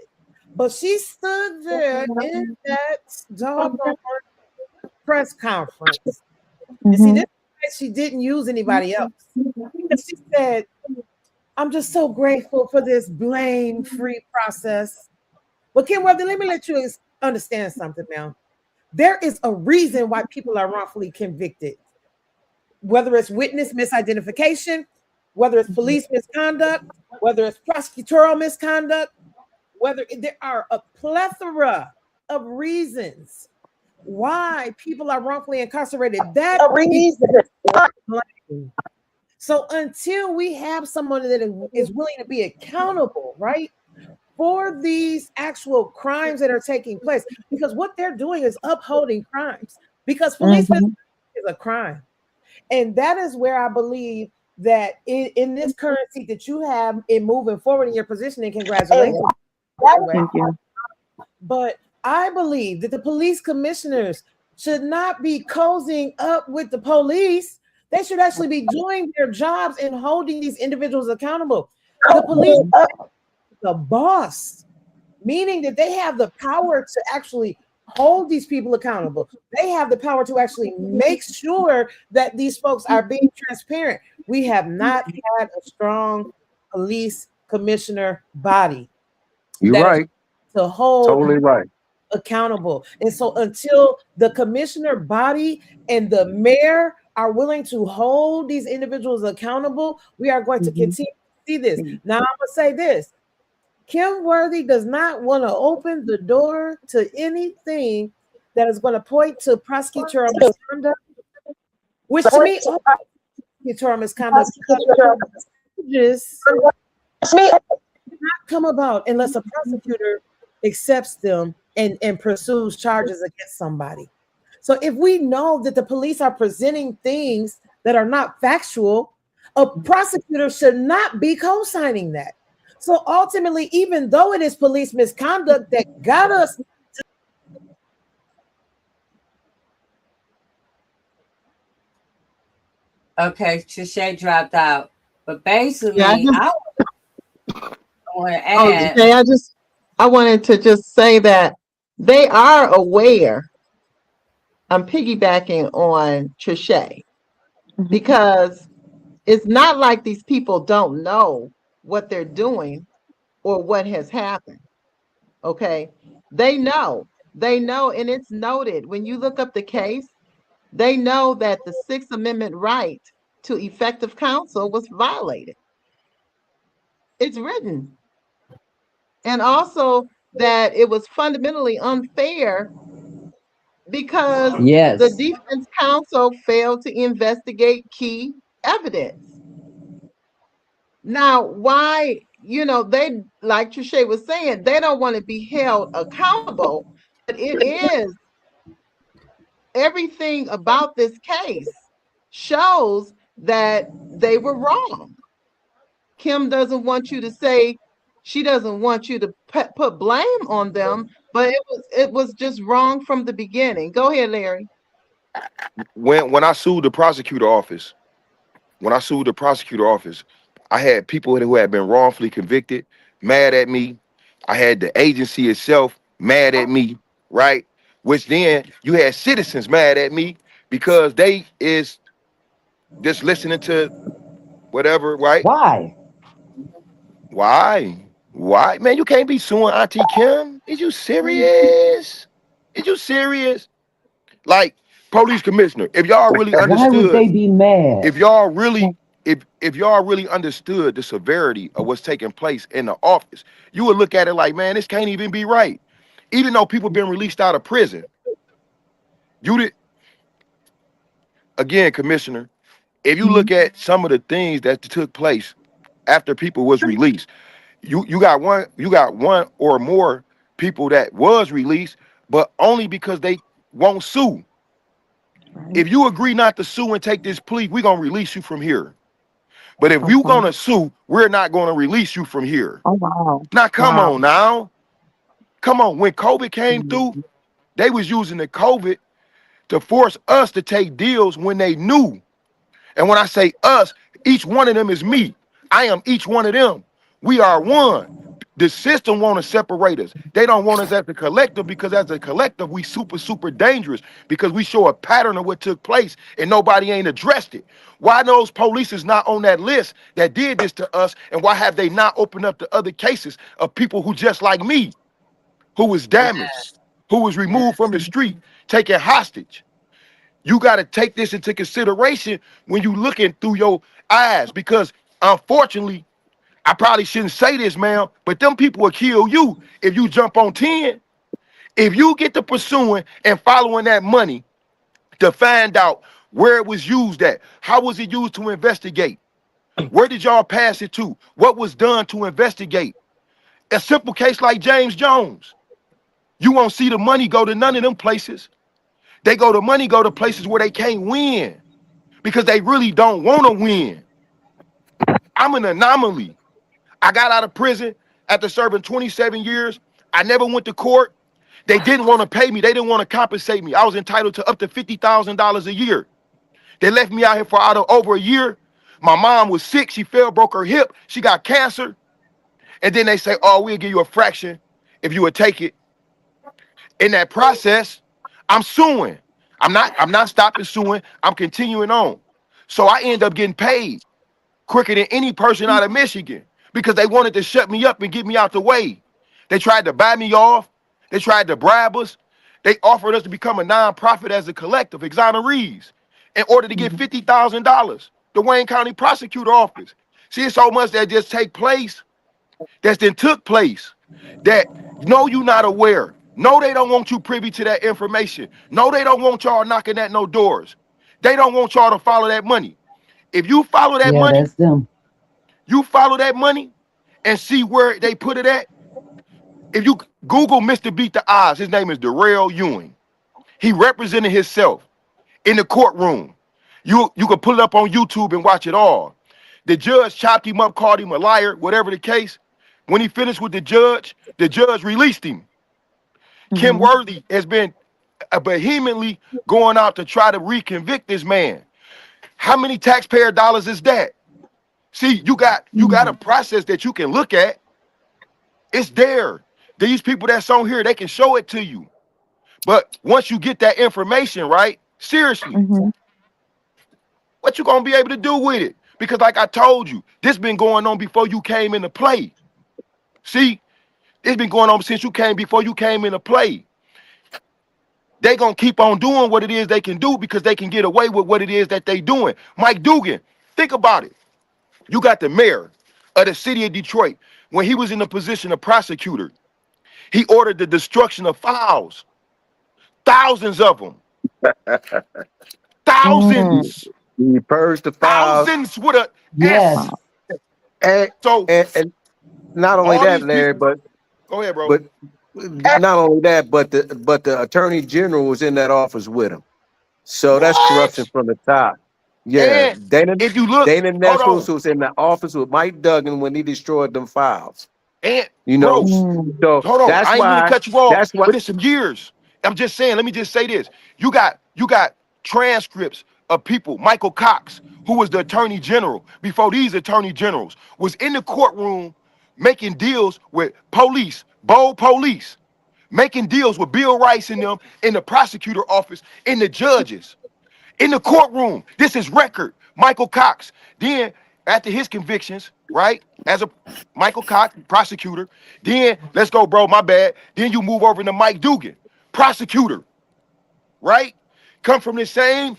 But she stood there in that doggone press conference. And see, this is she didn't use anybody else. She said, I'm just so grateful for this blame-free process. But Kim Worthy, let me let you understand something now. There is a reason why people are wrongfully convicted. Whether it's witness misidentification, whether it's police misconduct, whether it's prosecutorial misconduct, there are a plethora of reasons why people are wrongfully incarcerated. That reason. So until we have someone that is willing to be accountable, right, for these actual crimes that are taking place, because what they're doing is upholding crimes, because police misconduct is a crime. And that is where I believe that in this currency that you have in moving forward in your position, and congratulations. Thank you. But I believe that the police commissioners should not be cozying up with the police. They should actually be doing their jobs and holding these individuals accountable. The police are the boss, meaning that they have the power to actually hold these people accountable. They have the power to actually make sure that these folks are being transparent. We have not had a strong police commissioner body. You're right. To hold totally right. accountable. And so until the commissioner body and the mayor are willing to hold these individuals accountable, we are going to continue to see this. Now, I'm going to say this. Kim Worthy does not want to open the door to anything that is going to point to prosecutorial misconduct, which to me, prosecutorial misconduct just not come about unless a prosecutor accepts them and pursues charges against somebody. So if we know that the police are presenting things that are not factual, a prosecutor should not be co-signing that. So ultimately, even though it is police misconduct that got us to Okay, Trisha dropped out. But basically, Yeah, I want to oh, add. Jay, I wanted to just say that they are aware. I'm piggybacking on Trisha because it's not like these people don't know what they're doing or what has happened. Okay, they know, and it's noted when you look up the case. They know that the Sixth Amendment right to effective counsel was violated. It's written. And also that it was fundamentally unfair because the defense counsel failed to investigate key evidence. Now, why, they, like Trisha was saying, they don't want to be held accountable, but it is everything about this case shows that they were wrong. Kim doesn't want you to say, she doesn't want you to put blame on them, but it was just wrong from the beginning. Go ahead, Larry. When I sued the prosecutor office, I had people who had been wrongfully convicted mad at me. I had the agency itself mad at me, right? Which then you had citizens mad at me because they is just listening to whatever, right? Why? Why? Why? Man, you can't be suing Auntie Kim. Is you serious? Is you serious? Like, police commissioner, if y'all really Why would understood, they be mad? if y'all really, if y'all really understood the severity of what's taking place in the office, you would look at it like, man, this can't even be right. Even though people been released out of prison, you did again, commissioner. If you look at some of the things that took place after people was released, you got one or more people that was released, but only because they won't sue. If you agree not to sue and take this plea, we're gonna release you from here. But if you Okay. gonna sue, we're not gonna release you from here. Oh wow. Now come Wow. on now. Come on. When COVID came through, Mhm. they was using the COVID to force us to take deals when they knew. And when I say us, each one of them is me. I am each one of them. We are one. The system want to separate us. They don't want us as a collective because as a collective, we super dangerous because we show a pattern of what took place and nobody ain't addressed it. Why those police is not on that list that did this to us, and why have they not opened up the other cases of people who just like me, who was damaged, Yes. who was removed from the Mhm. street, taken hostage? You got to take this into consideration when you looking through your eyes, because unfortunately, I probably shouldn't say this, man, but them people will kill you if you jump on 10. If you get to pursuing and following that money to find out where it was used at, how was it used to investigate? Where did y'all pass it to? What was done to investigate? A simple case like James Jones. You won't see the money go to none of them places. The money go to places where they can't win because they really don't want to win. I'm an anomaly. I got out of prison after serving 27 years. I never went to court. They didn't want to pay me. They didn't want to compensate me. I was entitled to up to $50,000 a year. They left me out here for over a year. My mom was sick. She fell, broke her hip. She got cancer. And then they say, oh, we'll give you a fraction if you would take it. In that process, I'm suing. I'm not stopping suing. I'm continuing on. So I end up getting paid quicker than any person out of Michigan because they wanted to shut me up and get me out the way. They tried to buy me off. They tried to bribe us. They offered us to become a nonprofit as a collective, exonerees, in order to get $50,000. The Wayne County Prosecutor Office. See, it's so much that just take place, that then took place, that no, you're not aware. No, they don't want you privy to that information. No, they don't want y'all knocking at no doors. They don't want y'all to follow that money. If you follow that Yeah, money, that's them. you follow that money and see where they put it at. If you Google Mr. Beat the Odds, his name is Darrell Ewing. He represented himself in the courtroom. You can pull it up on YouTube and watch it all. The judge chopped him up, called him a liar, whatever the case. When he finished with the judge released him. Kim Mhm. Worthy has been vehemently going out to try to reconvict this man. How many taxpayer dollars is that? See, you got a process that you can look at. It's there. These people that's on here, they can show it to you. But once you get that information, right? Seriously, Mhm. what you gonna be able to do with it? Because like I told you, this been going on before you came into play. See, it's been going on since before you came into play. They gonna keep on doing what it is they can do because they can get away with what it is that they doing. Mike Dugan, think about it. You got the mayor of the city of Detroit. When he was in the position of prosecutor, he ordered the destruction of files, thousands of them, Mm. thousands, He purged the files, thousands with a S. Yes. Wow. and, So and not only all that, these Larry, people, but go ahead, bro. but not only that, but the attorney general was in that office with him. So that's corruption What? from the top. Yeah, And if you look, Dana hold Nessels on, was in the office with Mike Duggan when he destroyed them files. and You know, bro, Mm. so hold on. that's I ain't mean to why. cut you off, That's why. but it's some years. I'm just saying. Let me just say this. You got transcripts of people. Michael Cox, who was the attorney general before these attorney generals, was in the courtroom making deals with police, bold police, making deals with Bill Rice and them in the prosecutor office, in the judges, in the courtroom. This is record. Michael Cox. Then after his convictions, right? As a Michael Cox, prosecutor. Then let's go, bro, my bad. Then you move over to Mike Dugan, prosecutor, right? Come from these same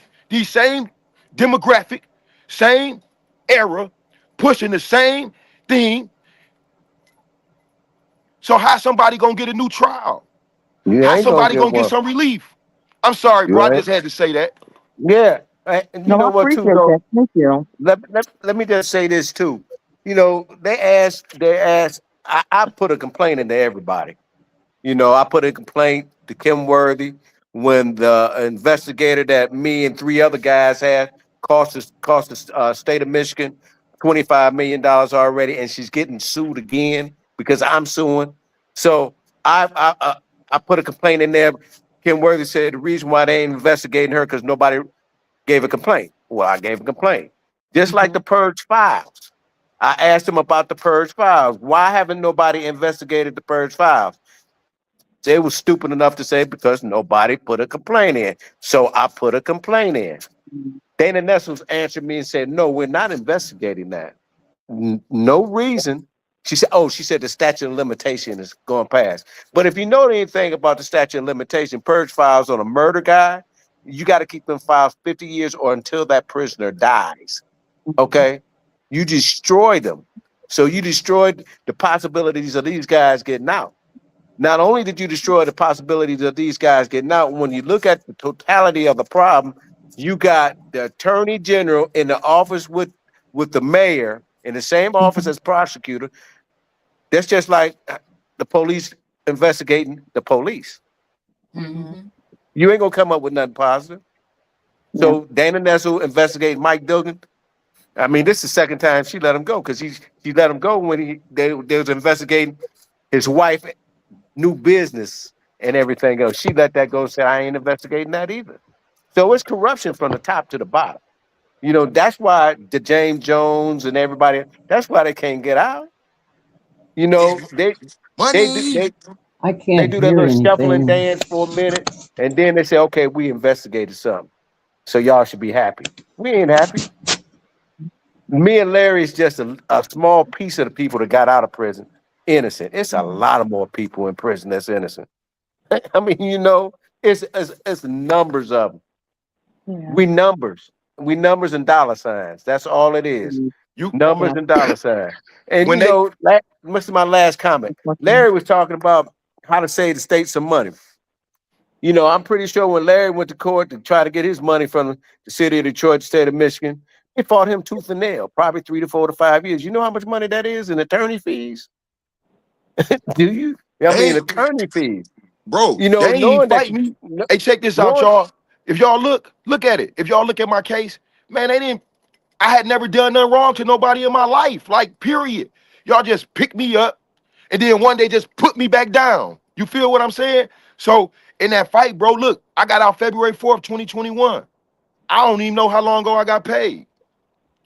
demographic, same era, pushing the same thing. So how somebody gonna get a new trial? You How ain't gonna somebody get gonna get one. some relief? I'm sorry, bro. I You ain't. just had to say that. Yeah. And you No, I know what, too, appreciate though? that. Thank you. Let me just say this, too. You know, they asked, I put a complaint into everybody. You know, I put a complaint to Kim Worthy when the investigator that me and three other guys had cost the state of Michigan $25 million already, and she's getting sued again because I'm suing. So I put a complaint in there. Kim Worthy said the reason why they ain't investigating her because nobody gave a complaint. Well, I gave a complaint, just like the Purge Files. I asked them about the Purge Files. Why haven't nobody investigated the Purge Files? They were stupid enough to say because nobody put a complaint in. So I put a complaint in. Dana Nessels answered me and said, "No, we're not investigating that. No reason." She said the statute of limitation is going past. But if you know anything about the statute of limitation, purge files on a murder guy, you got to keep them files 50 years or until that prisoner dies. Okay? You destroy them. So you destroyed the possibilities of these guys getting out. Not only did you destroy the possibilities of these guys getting out, when you look at the totality of the problem, you got the attorney general in the office with the mayor in the same office as prosecutor. That's just like the police investigating the police. Mm-hmm. You ain't gonna come up with nothing positive. Yeah. So Dana Nessel investigating Mike Duggan. I mean, this is the second time she let him go because she let him go when they was investigating his wife new business and everything else. She let that go and said, I ain't investigating that either. So it's corruption from the top to the bottom. You know, that's why the James Jones and everybody, that's why they can't get out. You know, they do Money. I they can't do that hear little shuffling anything. dance for a minute, and then they say, okay, we investigated something. So y'all should be happy. We ain't happy. Me and Larry is just a small piece of the people that got out of prison innocent. It's a lot of more people in prison that's innocent. I mean, you know, it's numbers of them. Yeah. We numbers and dollar signs. That's all it is. Mhm. You Numbers Yeah. and dollar signs. And when you they know, this is my last comment. Unfortunately. Larry was talking about how to save the state some money. You know, I'm pretty sure when Larry went to court to try to get his money from the city of Detroit, the state of Michigan, they fought him tooth and nail, probably 3 to 4 to 5 years. You know how much money that is in attorney fees? Do you? I mean, they attorney fees. bro, You know, they ain't knowing that fight you, me. Hey, check this out, knowing, y'all. If y'all look at it. If y'all look at my case, man, they didn't. I had never done nothing wrong to nobody in my life. Like, period. Y'all just picked me up and then one day just put me back down. You feel what I'm saying? So in that fight, bro, look, I got out February 4th, 2021. I don't even know how long ago I got paid.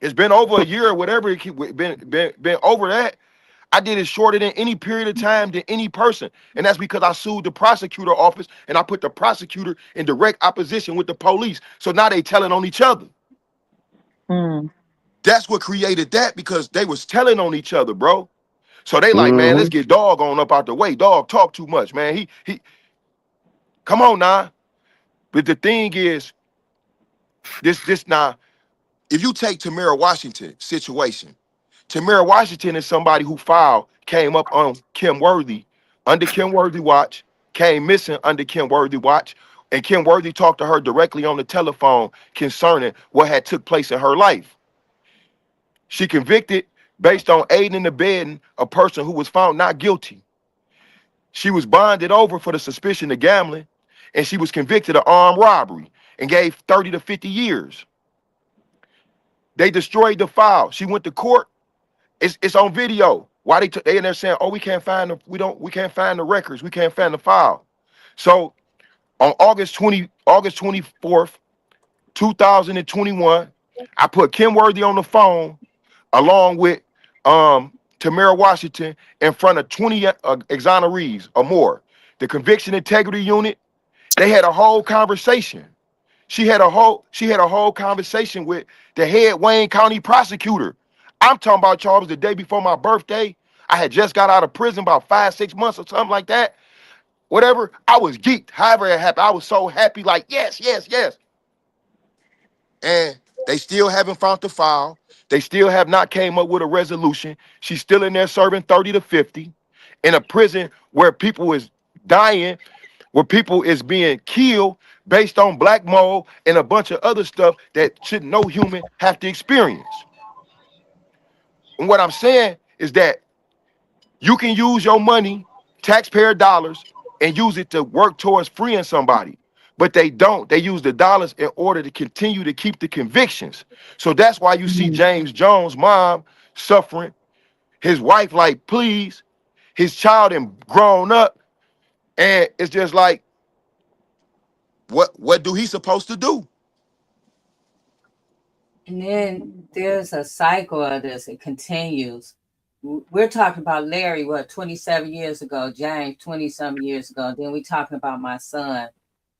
It's been over a year or whatever. Been over that. I did it shorter than any period of time than any person. And that's because I sued the prosecutor office and I put the prosecutor in direct opposition with the police. So now they telling on each other. Mm. That's what created that because they was telling on each other, bro. So they like, man, let's Mhm. get dog on up out the way. Dog talk too much, man. He come on now. But the thing is, this now, if you take Tamara Washington situation, Tamara Washington is somebody who came up on Kim Worthy, under Kim Worthy watch, came missing under Kim Worthy watch, and Kim Worthy talked to her directly on the telephone concerning what had took place in her life. She convicted based on aiding and abetting a person who was found not guilty. She was bonded over for the suspicion of gambling, and she was convicted of armed robbery and gave 30 to 50 years. They destroyed the file. She went to court. It's on video. Why they in there saying, "Oh, we can't find the records. We can't find the file." So on August 24th, 2021, I put Kim Worthy on the phone along with Tamara Washington in front of 20 exonerees or more. The conviction integrity unit, they had a whole conversation. She had a whole conversation with the head Wayne County prosecutor. I'm talking about, Charles, the day before my birthday. I had just got out of prison about 5-6 months or something like that. Whatever. I was geeked. However it happened, I was so happy, like, yes, yes, yes. And they still haven't found the file. They still have not came up with a resolution. She's still in there serving 30 to 50 in a prison where people is dying, where people is being killed based on black mold and a bunch of other stuff that should no human have to experience. And what I'm saying is that you can use your money, taxpayer dollars, and use it to work towards freeing somebody. But they don't. They use the dollars in order to continue to keep the convictions. So that's why you see James Jones' mom suffering, his wife like, please, his child and grown up. And it's just like, what do he supposed to do? And then there's a cycle of this. It continues. We're talking about Larry, 27 years ago, James, 20-some years ago. Then we're talking about my son,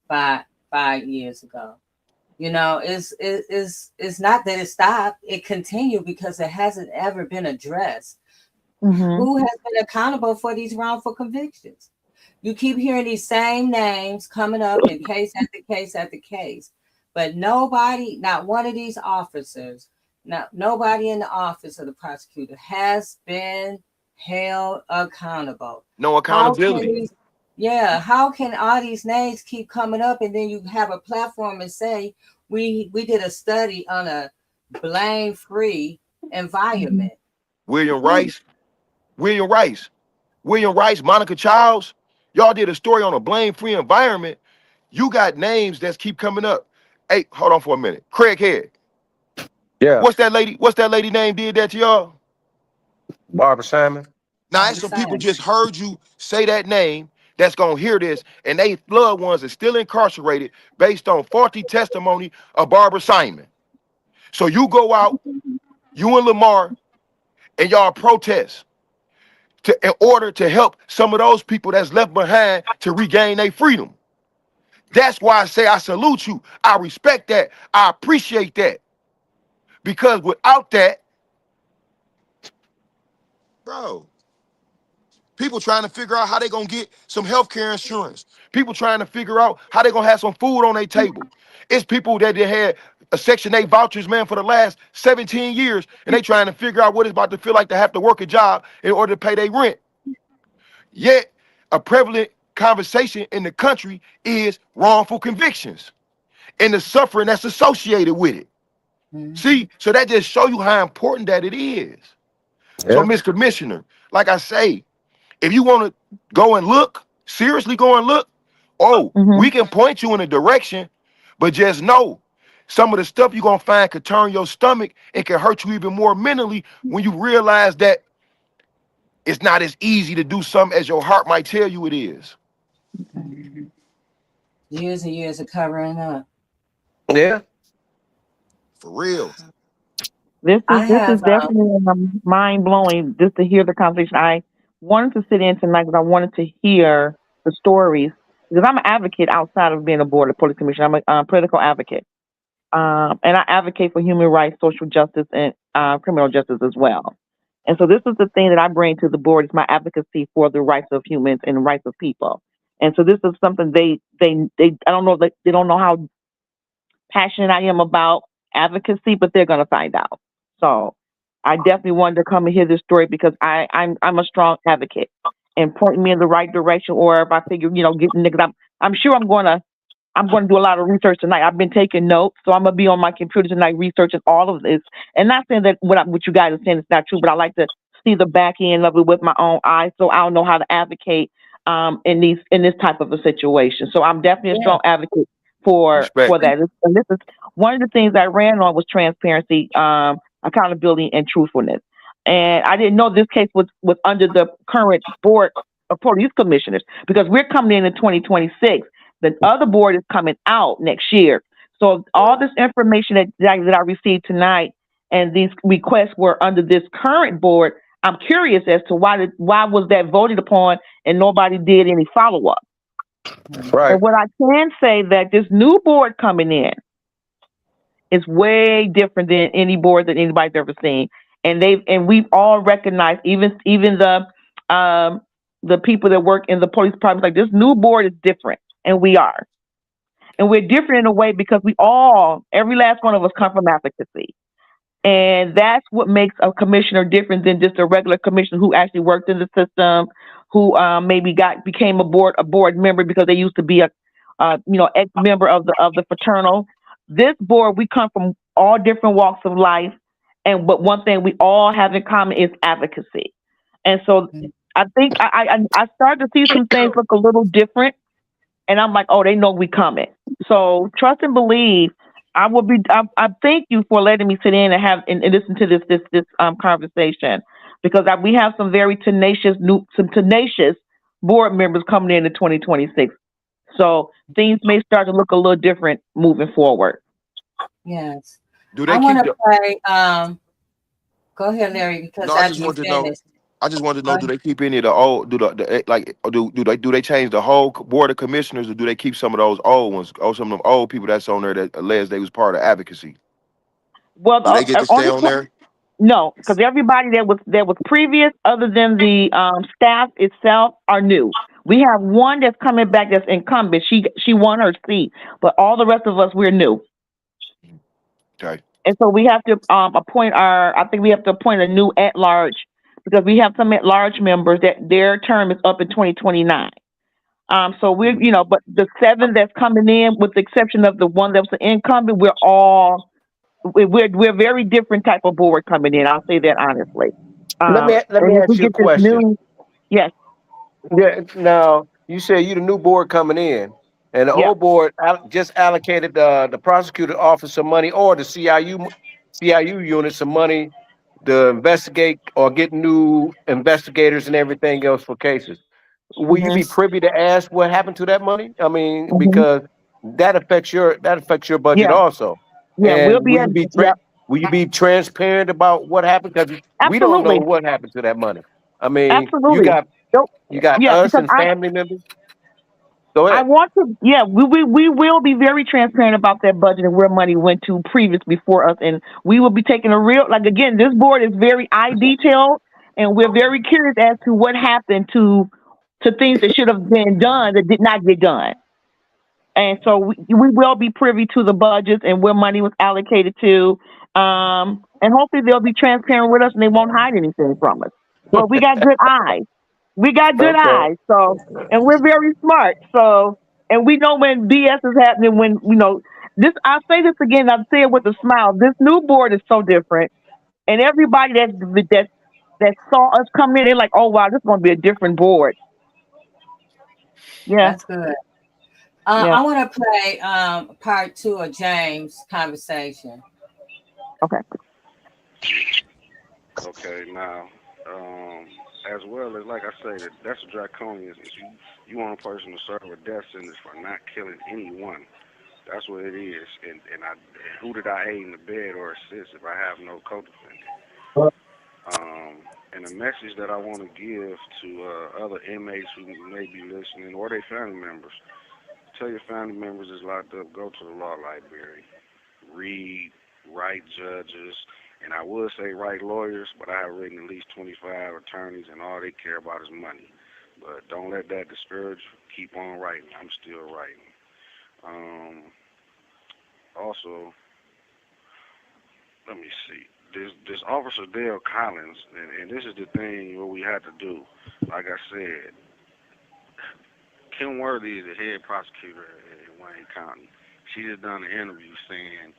five years ago. You know, it's not that it stopped. It continued because it hasn't ever been addressed. Who has been accountable for these wrongful convictions? You keep hearing these same names coming up in case after case after case. But nobody, not one of these officers, nobody in the office of the prosecutor has been held accountable. No accountability. How can all these names keep coming up and then you have a platform and say, we did a study on a blame-free environment? William Rice, Monica Childs, y'all did a story on a blame-free environment. You got names that keep coming up. Hey, hold on for a minute. Craig Head. Yeah. What's that lady name did that to y'all? Barbara Simon. Now, that's some people just heard you say that name that's going to hear this, and they loved ones are still incarcerated based on faulty testimony of Barbara Simon. So you go out, you and Lamar, and y'all protest in order to help some of those people that's left behind to regain their freedom. That's why I say I salute you. I respect that. I appreciate that. Because without that, bro, people trying to figure out how they're going to get some health care insurance. People trying to figure out how they're going to have some food on their table. It's people that they had a Section 8 vouchers, man, for the last 17 years, and they trying to figure out what it's about to feel like to have to work a job in order to pay their rent. Yet, a prevalent conversation in the country is wrongful convictions and the suffering that's associated with it. See, so that just show you how important that it is. So, Mr. Commissioner, like I say, if you want to go and look, seriously go and look, we can point you in a direction, but just know some of the stuff you're going to find could turn your stomach and can hurt you even more mentally when you realize that it's not as easy to do something as your heart might tell you it is. Years and years of covering up. Yeah. For real. This is definitely mind blowing just to hear the conversation. I wanted to sit in tonight because I wanted to hear the stories because I'm an advocate outside of being a board of police commissioner. I'm a political advocate, and I advocate for human rights, social justice, and criminal justice as well. And so this is the thing that I bring to the board is my advocacy for the rights of humans and the rights of people. And so this is something they I don't know, they don't know how passionate I am about advocacy, but they're going to find out. So I definitely wanted to come and hear this story because I'm a strong advocate and point me in the right direction. Or if I figure, getting niggas, I'm sure I'm going to do a lot of research tonight. I've been taking notes, so I'm going to be on my computer tonight researching all of this. And not saying that what you guys are saying is not true, but I like to see the back end of it with my own eyes, so I'll know how to advocate in this type of a situation. So I'm definitely a strong advocate for that. And this is one of the things I ran on was transparency, accountability, and truthfulness. And I didn't know this case was under the current board of police commissioners because we're coming in 2026. The other board is coming out next year. So all this information that I received tonight and these requests were under this current board. I'm curious as to why was that voted upon and nobody did any follow-up. Right. But what I can say that this new board coming in is way different than any board that anybody's ever seen. and we've all recognized, even the people that work in the police department, like this new board is different, and we are. And we're different in a way because every last one of us come from advocacy. And that's what makes a commissioner different than just a regular commissioner who actually worked in the system, who maybe became a board member because they used to be a ex member of the fraternal. This board, we come from all different walks of life, but one thing we all have in common is advocacy. And so I think I started to see some things look a little different, and I'm like, oh, they know we coming. So trust and believe. I thank you for letting me sit in and listen to this conversation, because we have some very tenacious board members coming in 2026. So things may start to look a little different moving forward. Yes. Do I they want keep to the? play. Go ahead, Larry, because No, I just after you wanted to know. finish. I just wanted to Go know: do ahead. they keep any of the old? Do they change the whole board of commissioners, or do they keep some of those old ones, or some of them old people that's on there that alleged they was part of advocacy? Well, Do they get to stay on there? no, because everybody that was previous, other than the staff itself, are new. We have one that's coming back that's incumbent. She won her seat, but all the rest of us, we're new. Okay. And so we have to I think we have to appoint a new at large, because we have some at large members that their term is up in 2029. So but the 7 that's coming in, with the exception of the one that was an incumbent, we're very different type of board coming in. I'll say that honestly. Let me And if we ask you a get this question. new, yes, Yeah. Now you say you the new board coming in, and the yeah, old board just allocated the prosecutor office some money, or the CIU unit some money to investigate or get new investigators and everything else for cases. Will you hmm be privy to ask what happened to that money? I mean, hmm because that affects your budget yeah, also. yeah. We'll And be at, yeah, will you be transparent about what happened? Because we don't know absolutely, what happened to that money. I mean, you absolutely. got Nope. you got Yeah, us because and family members. Go I ahead. want to, yeah, we will be very transparent about that budget and where money went to previous before us. And we will be taking again, this board is very eye detailed, and we're very curious as to what happened to things that should have been done that did not get done. And so we will be privy to the budgets and where money was allocated to. And hopefully they'll be transparent with us and they won't hide anything from us. But we got good eyes. We got good Okay. eyes. So, and we're very smart. So, and we know when BS is happening, when, I'll say this again, I'll say it with a smile. This new board is so different. And everybody that saw us come in, they're like, oh, wow, this is going to be a different board. Yeah. That's good. Yeah. I want to play part 2 of James' conversation. Okay. Okay, now, as well as, like I say, that's a draconian. You want a person to serve a death sentence for not killing anyone. That's what it is. And who did I aid in the bed or assist if I have no co-defendant? And a message that I want to give to other inmates who may be listening, or their family members. Tell your family members that's locked up, go to the law library. Read, write judges, and I would say write lawyers, but I have written at least 25 attorneys, and all they care about is money. But don't let that discourage you. Keep on writing. I'm still writing. Also, let me see. This Officer Dale Collins, and this is the thing what we had to do. Like I said, Kim Worthy is the head prosecutor in Wayne County. She just done an interview saying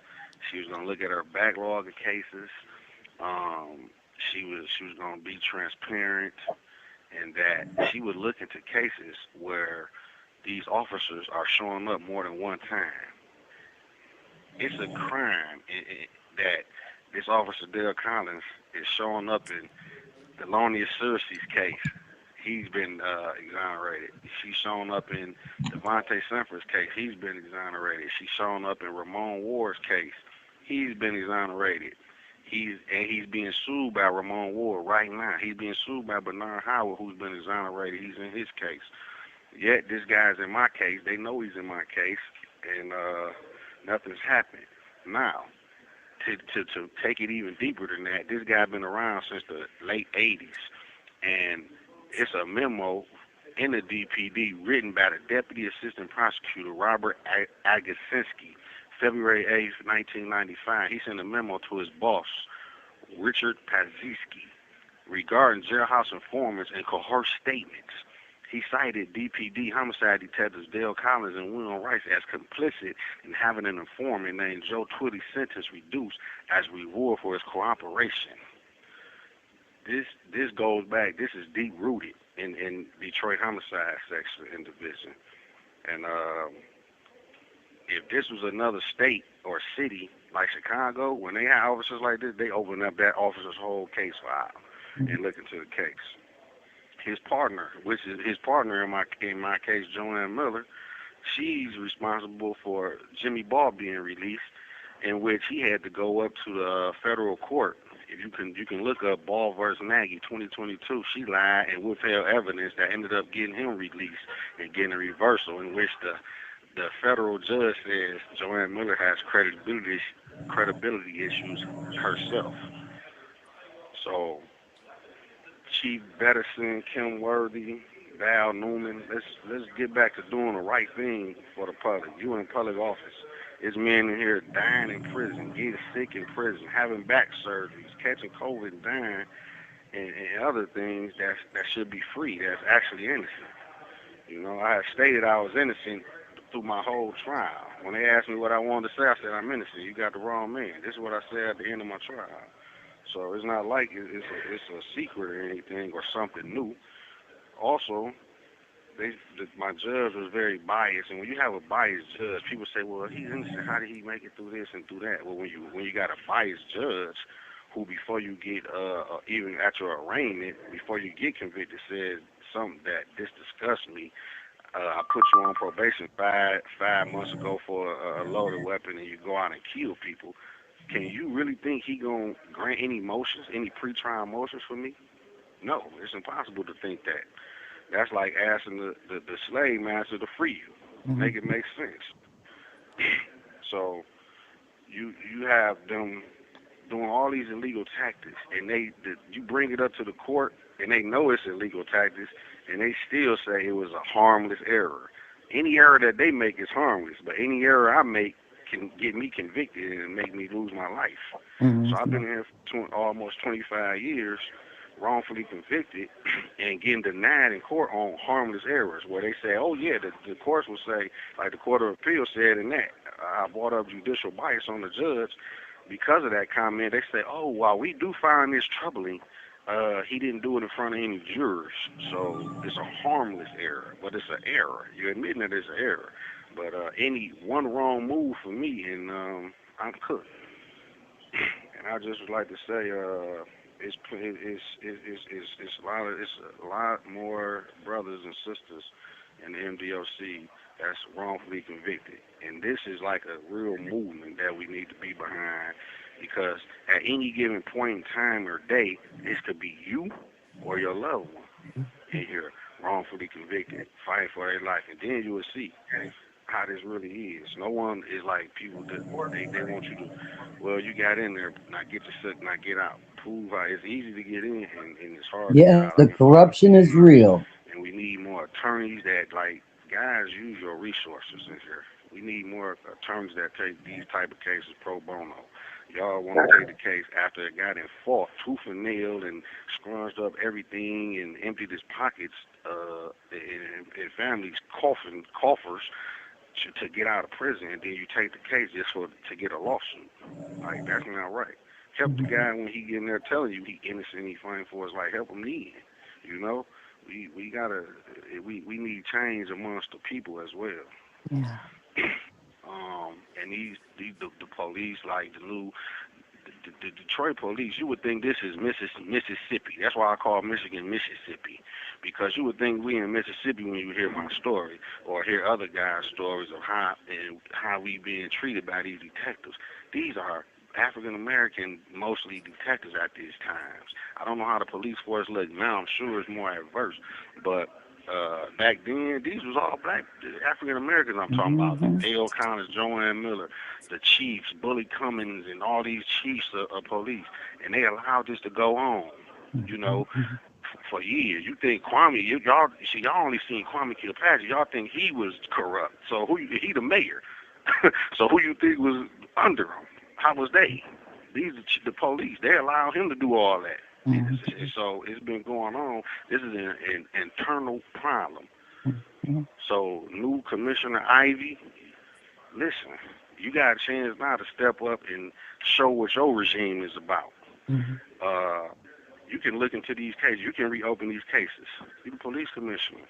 she was gonna look at her backlog of cases. She was gonna be transparent, and that she would look into cases where these officers are showing up more than one time. It's a crime that this Officer Dale Collins is showing up in Delonius Searcy's case. He's been exonerated. She's shown up in Devontae Sanford's case. He's been exonerated. She's shown up in Ramon Ward's case. He's been exonerated. He's being sued by Ramon Ward right now. He's being sued by Bernard Howard, who's been exonerated. He's in his case. Yet this guy's in my case. They know he's in my case, and nothing's happened. Now, to take it even deeper than that, this guy been around since the late 80s, and it's a memo in the DPD written by the Deputy Assistant Prosecutor Robert Agasinski, February 8th, 1995. He sent a memo to his boss, Richard Pazinski, regarding jailhouse informants and coerced statements. He cited DPD homicide detectives Dale Collins and William Rice as complicit in having an informant named Joe Twitty's sentence reduced as reward for his cooperation. This goes back. This is deep rooted in Detroit homicide section and division. And if this was another state or city like Chicago, when they have officers like this, they open up that officer's whole case file and look into the case. His partner, which is his partner in my case, Joanne Miller, she's responsible for Jimmy Ball being released, in which he had to go up to the federal court. If you can look up Ball versus Nagy 2022. She lied and withheld evidence that ended up getting him released and getting a reversal, in which the federal judge says Joanne Miller has credibility issues herself. So Chief Bettison, Kim Worthy, Val Newman, let's get back to doing the right thing for the public. You in public office. There's men in here dying in prison, getting sick in prison, having back surgeries, catching COVID and dying, and other things that should be free, that's actually innocent. You know, I have stated I was innocent through my whole trial. When they asked me what I wanted to say, I said, I'm innocent. You got the wrong man. This is what I said at the end of my trial. So it's not like it's a secret or anything or something new. Also, my judge was very biased, and when you have a biased judge, people say, well, he's innocent. How did he make it through this and through that? Well, when you got a biased judge who, before you get even at your arraignment, before you get convicted, said something that this disgusts me. I put you on probation five months ago for a loaded weapon, and you go out and kill people. Can you really think he gonna grant any motions, any pretrial motions for me? No, it's impossible to think that. That's like asking the slave master to free you. Make it make sense. So you have them doing all these illegal tactics, and you bring it up to the court, and they know it's illegal tactics, and they still say it was a harmless error. Any error that they make is harmless, but any error I make can get me convicted and make me lose my life. So I've been here for almost 25 years, wrongfully convicted, and getting denied in court on harmless errors, where they say, oh yeah, the courts will say, like the Court of Appeal said in that, I brought up judicial bias on the judge. Because of that comment, they say, oh, while we do find this troubling, he didn't do it in front of any jurors, so it's a harmless error, but it's an error. You're admitting that it's an error. But any one wrong move for me, and I'm cooked. And I just would like to say, it's a lot more brothers and sisters in the MDOC that's wrongfully convicted, and this is like a real movement that we need to be behind, because at any given point in time or day, this could be you or your loved one in here wrongfully convicted, fighting for their life, and then you will see how this really is. No one is like people that they want you to, well, you got in there, now get yourself, now get out. Prove how it's easy to get in, and it's hard to get out. The corruption is real. And we need more attorneys that, like, guys, use your resources in here. We need more attorneys that take these type of cases pro bono. Y'all want to take the case after it got in fought tooth and nail and scrunched up everything and emptied his pockets and families coffers to get out of prison, and then you take the case just to get a lawsuit. Like, that's not right. Help the guy when he getting there telling you he innocent, he fighting for his life. Help him then. You know, we gotta we need change amongst the people as well. Yeah. And the police, like the Detroit police, you would think this is Mississippi. That's why I call Michigan Mississippi, because you would think we in Mississippi when you hear my story or hear other guys' stories of how we being treated by these detectives. These are African American, mostly detectives at these times. I don't know how the police force look now. I'm sure it's more adverse, but Back then, these was all black African Americans. I'm talking about Dale Connors, Joanne Miller, the chiefs, Bully Cummings, and all these chiefs of police, and they allowed this to go on. You know, for years. You think Kwame, y'all only seen Kwame Kilpatrick. Y'all think he was corrupt. So he the mayor. So who you think was under him? How was they? These are the police. They allowed him to do all that. So it's been going on. This is an internal problem. So new Commissioner Ivy, listen, you got a chance now to step up and show what your regime is about. You can look into these cases. You can reopen these cases. You're the police commissioner.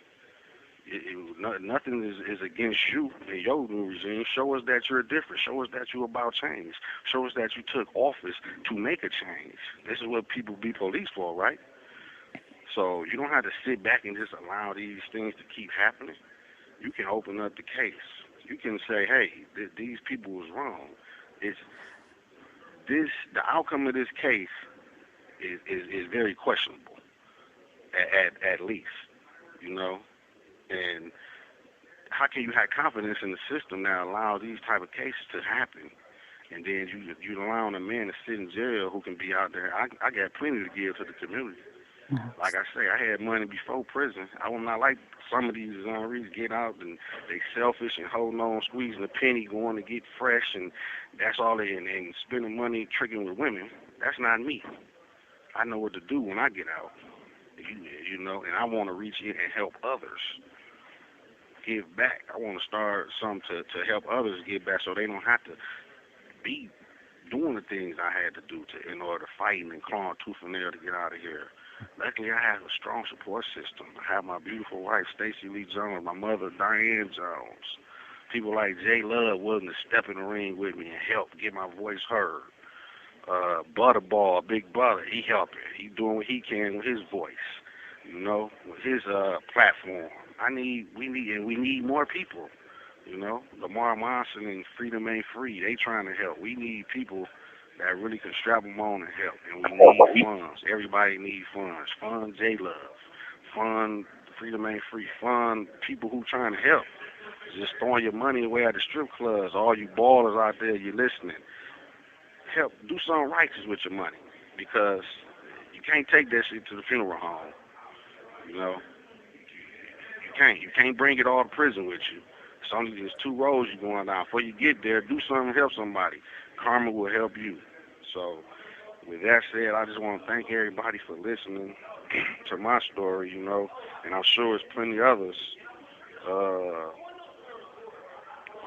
Nothing is against you and your new regime. Show us that you're different. Show us that you're about change. Show us that you took office to make a change. This is what people be police for, right? So you don't have to sit back and just allow these things to keep happening. You can open up the case. You can say, hey, these people was wrong. The outcome of this case is very questionable, at least, you know. And how can you have confidence in the system that allow these type of cases to happen? And then you allowing a man to sit in jail who can be out there. I got plenty to give to the community. Like I say, I had money before prison. I'm not like some of these reeds get out and they selfish and holding on, squeezing a penny, going to get fresh, and that's all they and spending money tricking with women. That's not me. I know what to do when I get out. You know, and I want to reach in and help others give back. I want to start something to help others give back so they don't have to be doing the things I had to do in order to fight and claw tooth and nail to get out of here. Luckily, I have a strong support system. I have my beautiful wife, Stacey Lee Jones, my mother, Diane Jones. People like Jay Love willing to step in the ring with me and help get my voice heard. Butterball, Big Brother, he helping. He doing what he can with his voice, you know, with his platform. We need more people, you know. Lamar Monson and Freedom Ain't Free, they trying to help. We need people that really can strap them on and help. And we need funds. Everybody needs funds. Fund J Love. Fund Freedom Ain't Free. Fund people who trying to help. Just throwing your money away at the strip clubs. All you ballers out there, you listening. Help do something righteous with your money, because you can't take that shit to the funeral home. You know, you can't bring it all to prison with you. It's only there's two roads you're going down. Before you get there, do something to help somebody. Karma will help you. So, with that said, I just want to thank everybody for listening to my story. You know, and I'm sure there's plenty others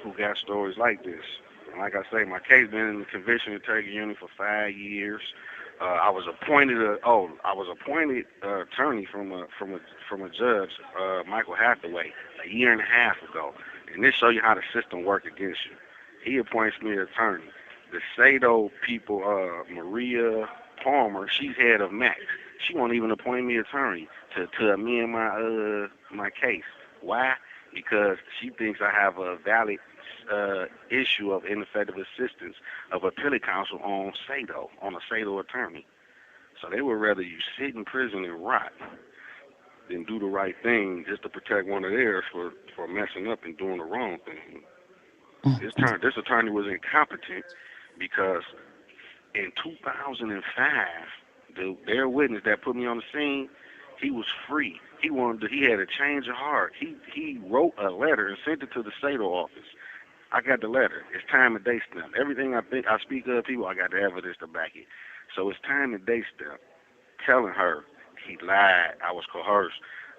who got stories like this. Like I say, my case been in the conviction interrogation unit for 5 years. I was appointed attorney from a judge, Michael Hathaway, a year and a half ago. And this show you how the system works against you. He appoints me an attorney. The Sado people, Maria Palmer, she's head of MAX. She won't even appoint me attorney to amend my case. Why? Because she thinks I have a valid issue of ineffective assistance of appellate counsel on a Sado attorney. So they would rather you sit in prison and rot than do the right thing just to protect one of theirs for messing up and doing the wrong thing. This attorney was incompetent because in 2005, their witness that put me on the scene, he was free. He had a change of heart. He wrote a letter and sent it to the Sado office. I got the letter. It's time and date stamp. Everything I speak of people, I got the evidence to back it. So it's time and date stamp. Telling her he lied. I was coerced.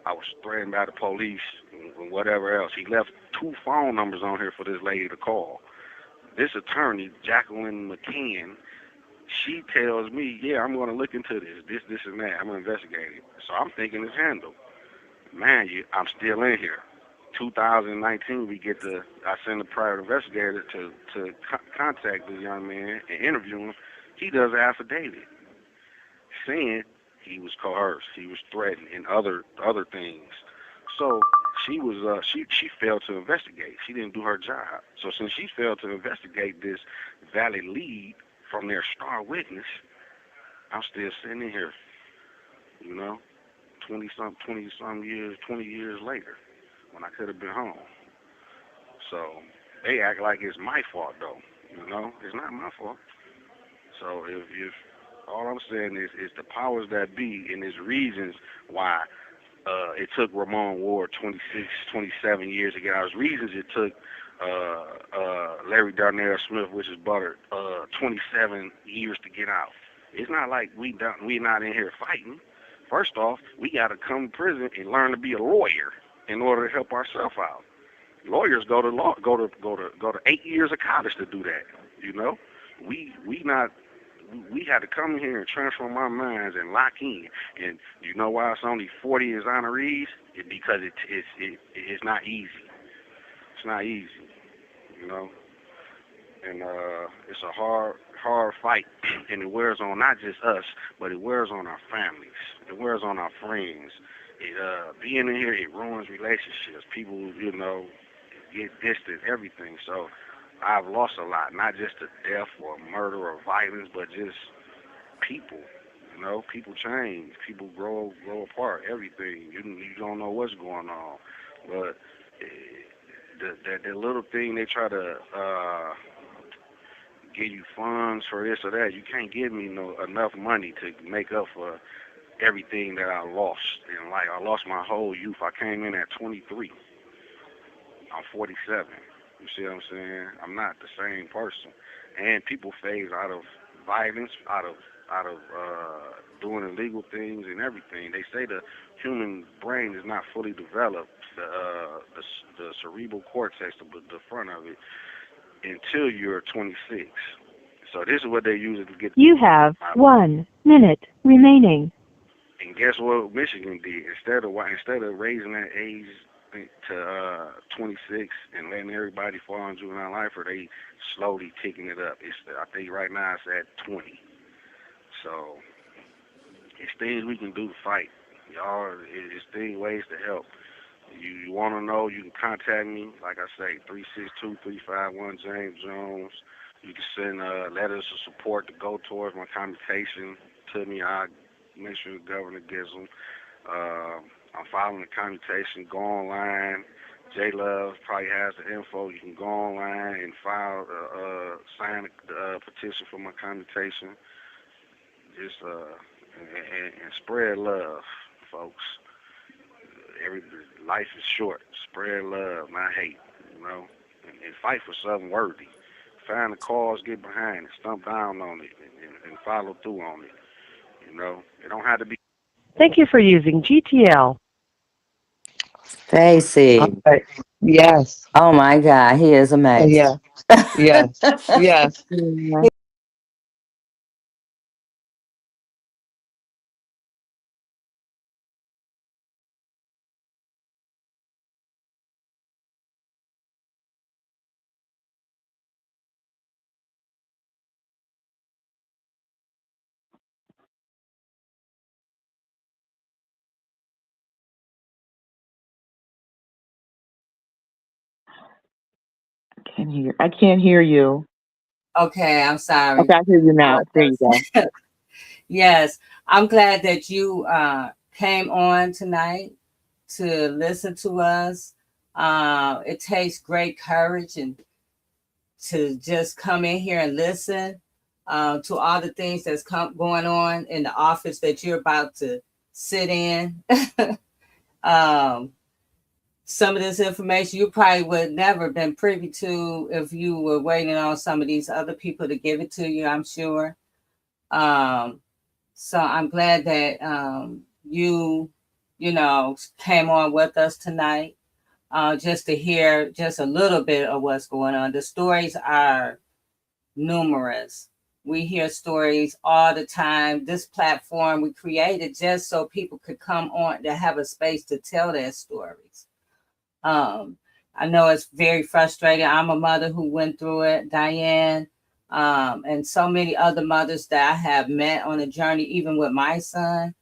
I was threatened by the police and whatever else. He left 2 phone numbers on here for this lady to call. This attorney, Jacqueline McCann, she tells me, yeah, I'm going to look into this and that. I'm going to investigate it. So I'm thinking it's handled. Man, I'm still in here. 2019, I send a private investigator to contact the young man and interview him. He does an affidavit saying he was coerced, he was threatened, and other things. So she failed to investigate. She didn't do her job. So since she failed to investigate this valid lead from their star witness, I'm still sitting in here, you know. 20 years later when I could have been home. So they act like it's my fault though. You know, it's not my fault. So if all I'm saying is the powers that be and there's reasons why it took Ramon Ward 26, 27 years to get out. There's reasons it took Larry Darnell Smith, which is Butter, 27 years to get out. It's not like we not in here fighting. First off, we got to come to prison and learn to be a lawyer in order to help ourselves out. Lawyers go to 8 years of college to do that. You know, we had to come here and transform our minds and lock in. And you know why it's only 40 as honorees? Because it's not easy. It's not easy. You know, and it's a hard fight, and it wears on not just us, but it wears on our families. It wears on our friends. Being in here, it ruins relationships. People, you know, get distant, everything. So I've lost a lot, not just to death or murder or violence, but just people. You know, people change, people grow apart, everything. You don't know what's going on, but the little thing they try to give you funds for this or that, you can't give me enough money to make up for everything that I lost in life. I lost my whole youth. I came in at 23. I'm 47. You see what I'm saying? I'm not the same person. And people phase out of violence, out of doing illegal things and everything. They say the human brain is not fully developed, the cerebral cortex, the front of it, until you're 26. So this is what they use to get. You have 1 minute remaining. And guess what Michigan did? Instead of raising that age to 26 and letting everybody fall on juvenile life, or they slowly ticking it up. I think right now it's at 20. So it's things we can do to fight. Y'all, it's ways to help. You want to know, you can contact me. Like I say, 362-351 James Jones. You can send letters of support to go towards my commutation to me. I'll make sure the governor gets them. I'm filing the commutation. Go online. J-Love probably has the info. You can go online and file, sign the petition for my commutation. Just and spread love, folks. Life is short. Spread love, not hate. You know, and fight for something worthy. Find the cause, get behind it, stomp down on it, and follow through on it. You know, it don't have to be. Thank you for using GTL. Stacy. Okay. Yes. Oh my God, he is amazing. Yeah. Yes. Yes. I can't hear you. Okay, I'm sorry. Okay, I hear you now. There you go. Yes, I'm glad that you came on tonight to listen to us. It takes great courage and to just come in here and listen to all the things that's going on in the office that you're about to sit in. Some of this information you probably would never been privy to if you were waiting on some of these other people to give it to you, I'm sure. So I'm glad that you came on with us tonight just to hear just a little bit of what's going on. The stories are numerous. We hear stories all the time. This platform we created just so people could come on to have a space to tell their stories. I know it's very frustrating. I'm a mother who went through it, Diane, and so many other mothers that I have met on a journey, even with my son,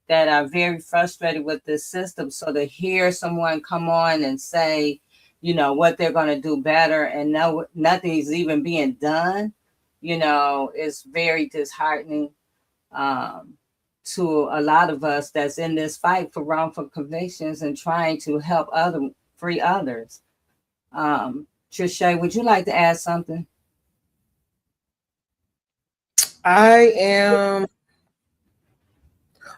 that are very frustrated with this system. So to hear someone come on and say, what they're going to do better and nothing is even being done, is very disheartening. to a lot of us that's in this fight for wrongful convictions and trying to help free others. Trisha, would you like to add something? I am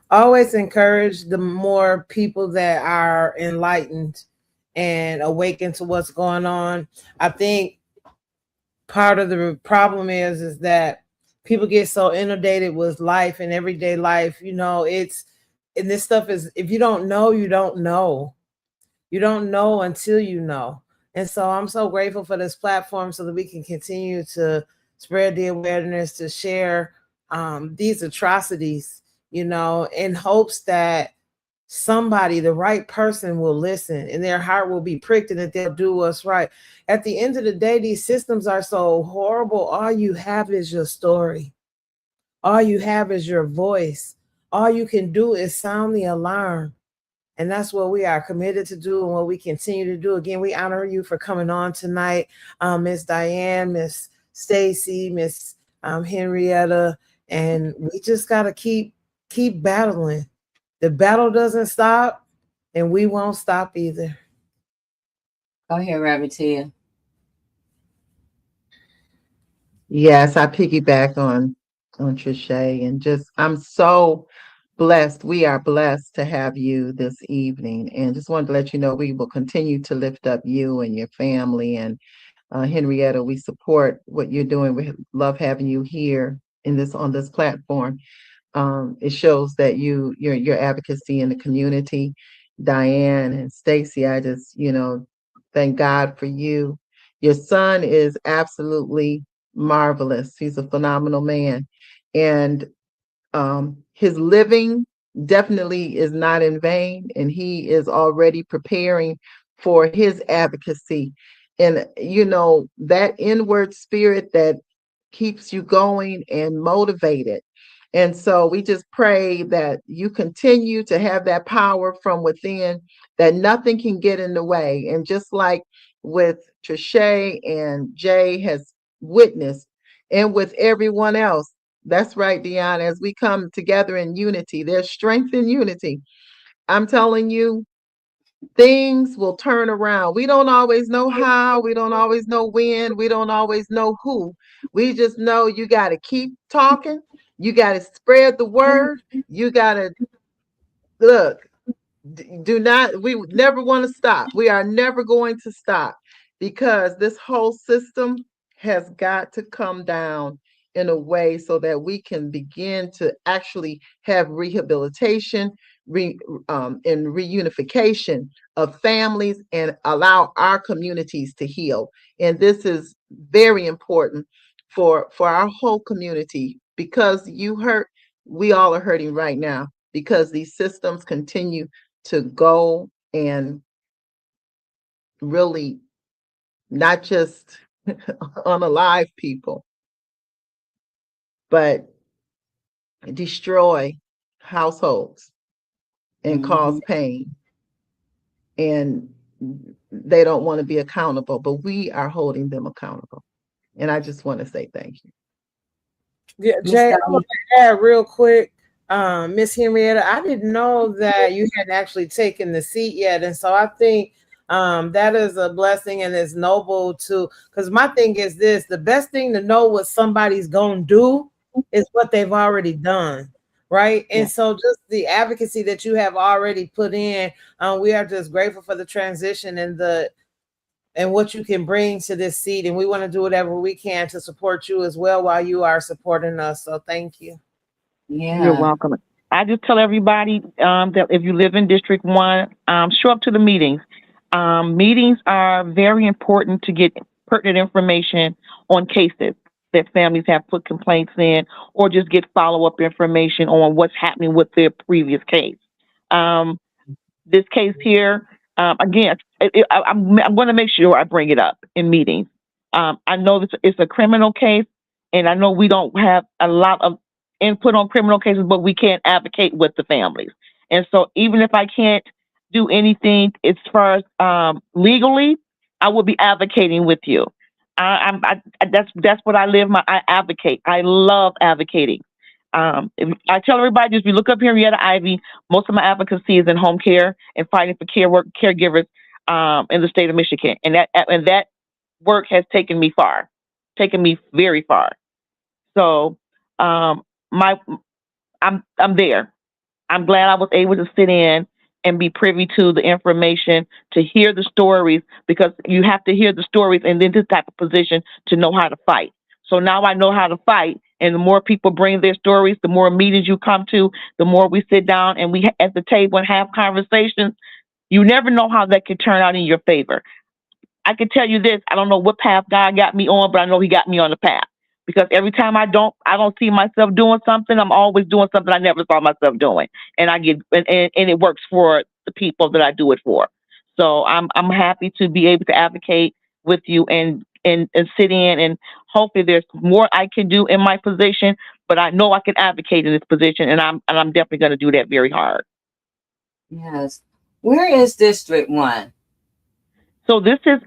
always encouraged the more people that are enlightened and awakened to what's going on. I think part of the problem is that people get so inundated with life and everyday life. And this stuff is, if you don't know, you don't know. You don't know until you know. And so I'm so grateful for this platform so that we can continue to spread the awareness, to share these atrocities, in hopes that somebody, the right person, will listen and their heart will be pricked and that they'll do what's right. At the end of the day, these systems are so horrible. All you have is your story. All you have is your voice. All you can do is sound the alarm. And that's what we are committed to do and what we continue to do. Again, we honor you for coming on tonight, Miss Diane, Miss Stacy, Miss Henrietta, and we just got to keep battling. The battle doesn't stop, and we won't stop either. Go ahead, Rabbit. Yes, I piggyback on Trisha, and just I'm so blessed. We are blessed to have you this evening, and just wanted to let you know we will continue to lift up you and your family. And Henrietta, we support what you're doing. We love having you here on this platform. It shows that your advocacy in the community. Diane and Stacy, I just thank God for you. Your son is absolutely marvelous. He's a phenomenal man, and his living definitely is not in vain, and he is already preparing for his advocacy. And that inward spirit that keeps you going and motivated. And so we just pray that you continue to have that power from within, that nothing can get in the way. And just like with Trisha and Jay has witnessed, and with everyone else, that's right, Deanna, as we come together in unity, there's strength in unity. I'm telling you, things will turn around. We don't always know how, we don't always know when, we don't always know who. We just know you got to keep talking, you got to spread the word, you got to look. We never want to stop. We are never going to stop, because this whole system has got to come down in a way so that we can begin to actually have rehabilitation and reunification of families and allow our communities to heal. And this is very important for our whole community, because we all are hurting right now, because these systems continue to go and really not just unalive people, but destroy households and cause pain. And they don't want to be accountable, but we are holding them accountable. And I just want to say thank you. Yeah, Jay, I want to add real quick, Miss Henrietta, I didn't know that you hadn't actually taken the seat yet. And so I think that is a blessing, and it's noble too. Because my thing is this: the best thing to know what somebody's going to do is what they've already done. Right. And so just the advocacy that you have already put in, we are just grateful for the transition and what you can bring to this seat. And we want to do whatever we can to support you as well while you are supporting us. So thank you. Yeah. You're welcome. I just tell everybody that if you live in District 1, show up to the meetings. Meetings are very important to get pertinent information on cases that families have put complaints in, or just get follow-up information on what's happening with their previous case. This case here, again, I'm going to make sure I bring it up in meetings. I know this it's a criminal case, and I know we don't have a lot of input on criminal cases, but we can't advocate with the families. And so even if I can't do anything as far as legally, I will be advocating with you. That's what I live. I advocate. I love advocating. I tell everybody, just if you look up Henrietta Ivy, most of my advocacy is in home care and fighting for caregivers in the state of Michigan, and that work has taken me far, taken me very far. So my I'm there. I'm glad I was able to sit in and be privy to the information, to hear the stories, because you have to hear the stories and then this type of position to know how to fight. So now I know how to fight, and the more people bring their stories, the more meetings you come to, the more we sit down and we at the table and have conversations. You never know how that could turn out in your favor. I can tell you this, I don't know what path God got me on, but I know he got me on the path. Because every time I don't see myself doing something, I'm always doing something I never saw myself doing. And and it works for the people that I do it for. So I'm happy to be able to advocate with you and sit in, and hopefully there's more I can do in my position, but I know I can advocate in this position, and I'm definitely gonna do that very hard. Yes. Where is District 1? So this is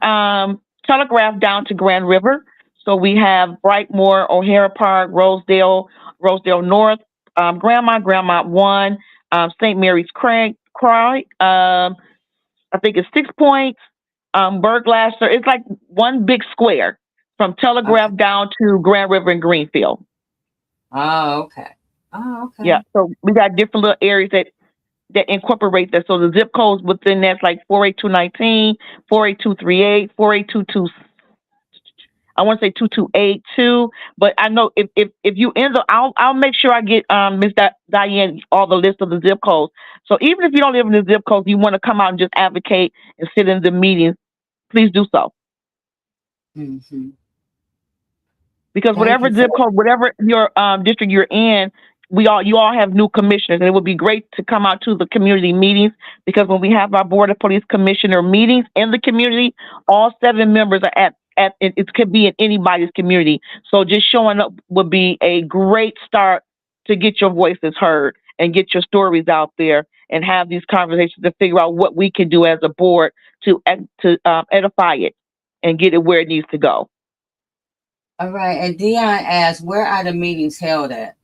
telegraphed down to Grand River. So we have Brightmoor, O'Hara Park, Rosedale North, Grandmont 1, St. Mary's Cry. I think it's 6 Points, Berglasser. It's like one big square from Telegraph down to Grand River and Greenfield. Oh, okay. Oh, okay. Yeah. So we got different little areas that incorporate that. So the zip codes within that's like 48219, 48238, 48222. I want to say 2282, but I know if you in the, I'll make sure I get Miss Diane all the list of the zip codes. So even if you don't live in the zip code, you want to come out and just advocate and sit in the meetings, please do so. Mm-hmm. Because whatever zip code, whatever your district you're in, you all have new commissioners, and it would be great to come out to the community meetings, because when we have our Board of Police Commissioner meetings in the community, all 7 members are at it could be in anybody's community. So just showing up would be a great start to get your voices heard and get your stories out there and have these conversations to figure out what we can do as a board to edify it and get it where it needs to go. All right. And Dion asked, where are the meetings held at?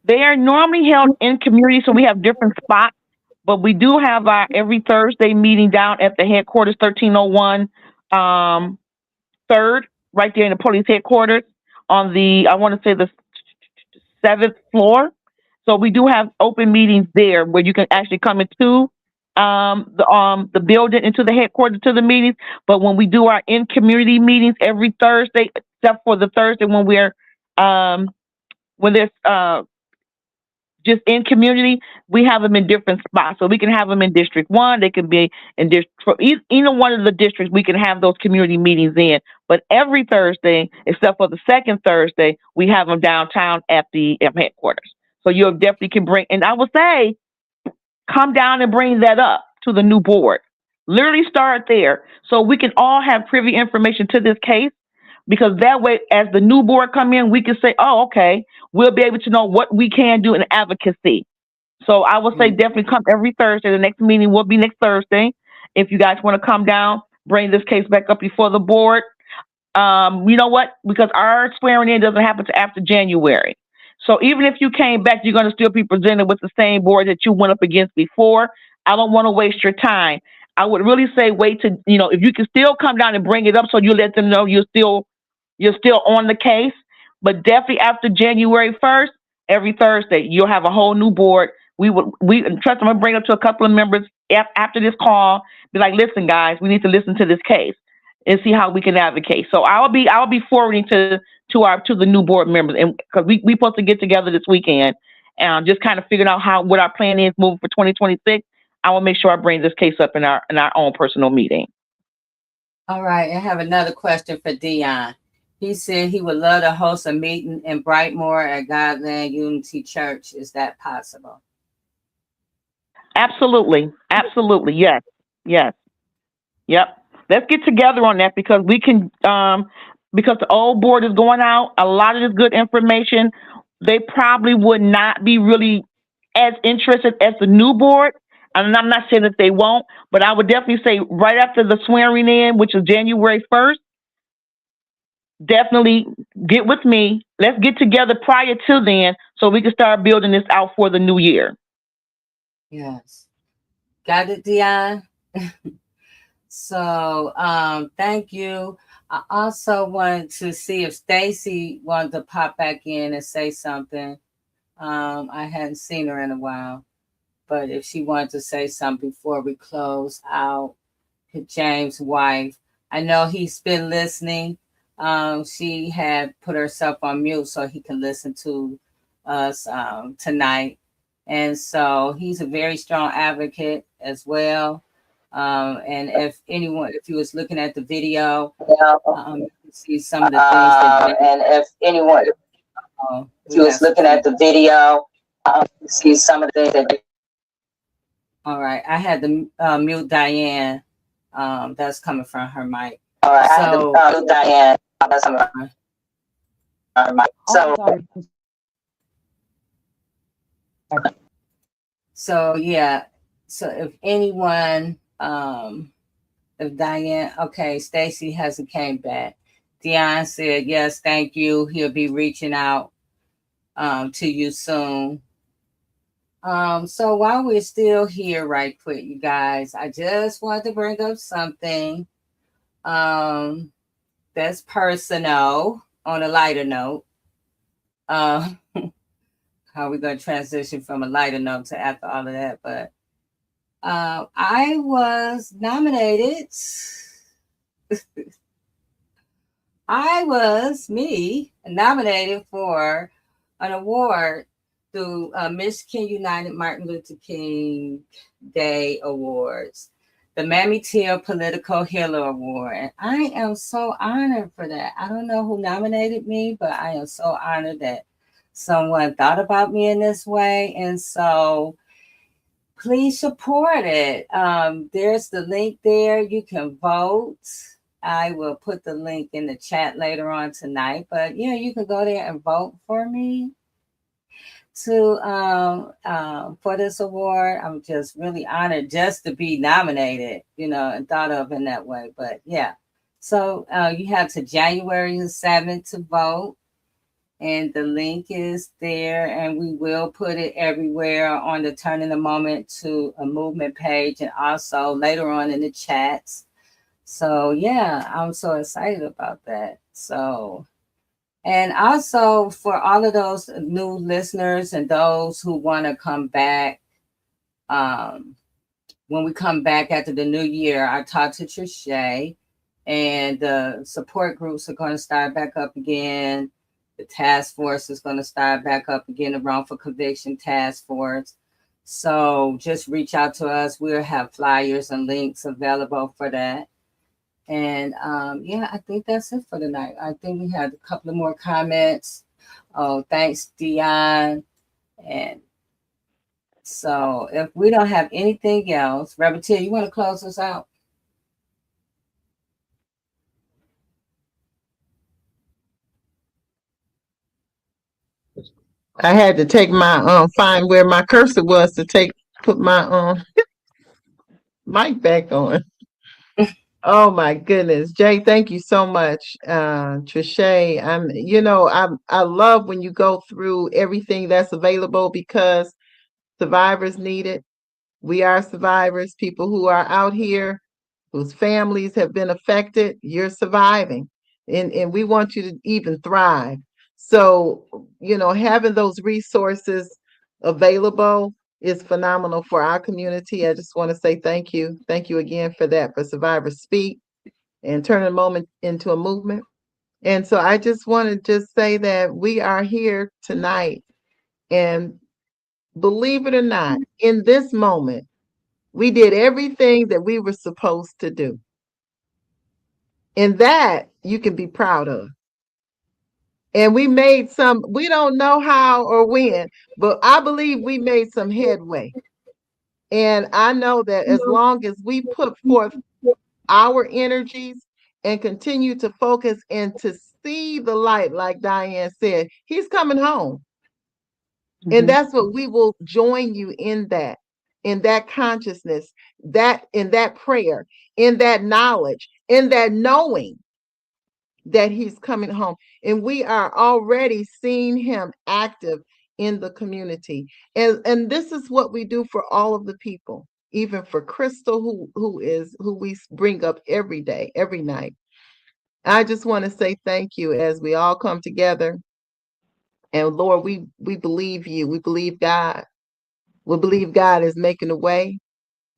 They are normally held in community, so we have different spots, but we do have our every Thursday meeting down at the headquarters, 1301 3rd, right there in the police headquarters on the, I want to say the 7th floor. So we do have open meetings there where you can actually come into the building, into the headquarters, to the meetings. But when we do our in-community meetings every Thursday, except for the Thursday when we're when there's just in community, we have them in different spots. So we can have them in District 1. They can be in either one of the districts. We can have those community meetings in. But every Thursday, except for the second Thursday, we have them downtown at the headquarters. So you definitely can bring, and I would say, come down and bring that up to the new board. Literally start there, so we can all have privy information to this case. Because that way, as the new board come in, we can say, oh, okay, we'll be able to know what we can do in advocacy. So I would say definitely come every Thursday. The next meeting will be next Thursday. If you guys want to come down, bring this case back up before the board. You know what? Because our swearing in doesn't happen until after January. So even if you came back, you're going to still be presented with the same board that you went up against before. I don't want to waste your time. I would really say wait to, if you can still come down and bring it up, so you let them know you're still on the case. But definitely after January 1st, every Thursday, you'll have a whole new board. We trust, I'm going to bring up to a couple of members after this call, be like, listen, guys, we need to listen to this case and see how we can advocate. So I'll be forwarding to the new board members, and because we supposed to get together this weekend and just kind of figuring out what our plan is moving for 2026. I will make sure I bring this case up in our own personal meeting. All right, I have another question for Dion. He said he would love to host a meeting in Brightmoor at Godland Unity Church. Is that possible? Absolutely. Absolutely. Yes. Yes. Yep. Let's get together on that, because we can, because the old board is going out, a lot of this good information, they probably would not be really as interested as the new board. And I'm not saying that they won't, but I would definitely say right after the swearing in, which is January 1st, definitely get with me. Let's get together prior to then so we can start building this out for the new year. Yes. Got it, Dion? So thank you. I also wanted to see if Stacy wanted to pop back in and say something. I hadn't seen her in a while, but if she wanted to say something before we close out, James' wife, I know he's been listening. She had put herself on mute so he can listen to us tonight. And so he's a very strong advocate as well. And if you was looking at the video, you can see some of the things that. And if anyone, if you was looking at the video, you see some of the things that. All right, I had to mute Diane. That's coming from her mic. All right, so I had to mute Diane. That's coming from her mic. So yeah. So if anyone, if Diane, okay, Stacy hasn't came back. Dion said, yes, thank you. He'll be reaching out to you soon. So while we're still here, right quick, you guys, I just wanted to bring up something that's personal on a lighter note. How are we going to transition from a lighter note to after all of that? But I was nominated. Nominated for an award through Michigan United Martin Luther King Day Awards, the Mammy Till Political Hero Award. And I am so honored for that. I don't know who nominated me, but I am so honored that someone thought about me in this way. And so please support it. There's the link there. You can vote. I will put the link in the chat later on tonight. But yeah, you can go there and vote for me to for this award. I'm just really honored just to be nominated, and thought of in that way. But yeah, so you have to January the 7th to vote, and the link is there, and we will put it everywhere on the Turning the Moment to a Movement page, and also later on in the chats. So yeah, I'm so excited about that. So. And also for all of those new listeners and those who want to come back, when we come back after the new year, I talked to Trisha, and the support groups are going to start back up again. The task force is going to start back up again, the Wrongful Conviction Task Force. So just reach out to us. We'll have flyers and links available for that. And yeah, I think that's it for tonight. I think we had a couple of more comments. Oh, thanks, Dion. And so if we don't have anything else, Reverend, you want to close us out? I had to take my find where my cursor was to put my mic back on. Oh my goodness, Jay, thank you so much. Trisha, I love when you go through everything that's available because survivors need it. We are survivors, people who are out here whose families have been affected. You're surviving, and we want you to even thrive. So, having those resources available is phenomenal for our community. I just want to say thank you. Thank you again for that, for Survivors Speak and turning a moment into a movement. And so I just want to just say that we are here tonight, and believe it or not, in this moment, we did everything that we were supposed to do. And that you can be proud of. And we don't know how or when, but I believe we made some headway. And I know that as long as we put forth our energies and continue to focus and to see the light, like Diane said, he's coming home. Mm-hmm. And that's what we will join you in that consciousness, in that prayer, in that knowledge, in that knowing that he's coming home. And we are already seeing him active in the community. And this is what we do for all of the people, even for Crystal, who we bring up every day, every night. I just want to say thank you as we all come together. And Lord, we believe you. We believe God. We believe God is making a way.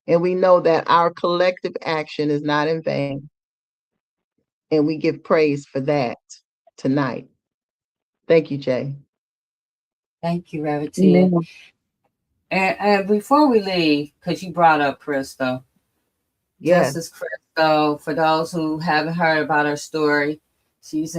And we know that our collective action is not in vain. And we give praise for that tonight. Thank you, Jay. Thank you, Rarity. And before we leave, because you brought up Crystal, Yes. Justice Crystal, for those who haven't heard about her story, she's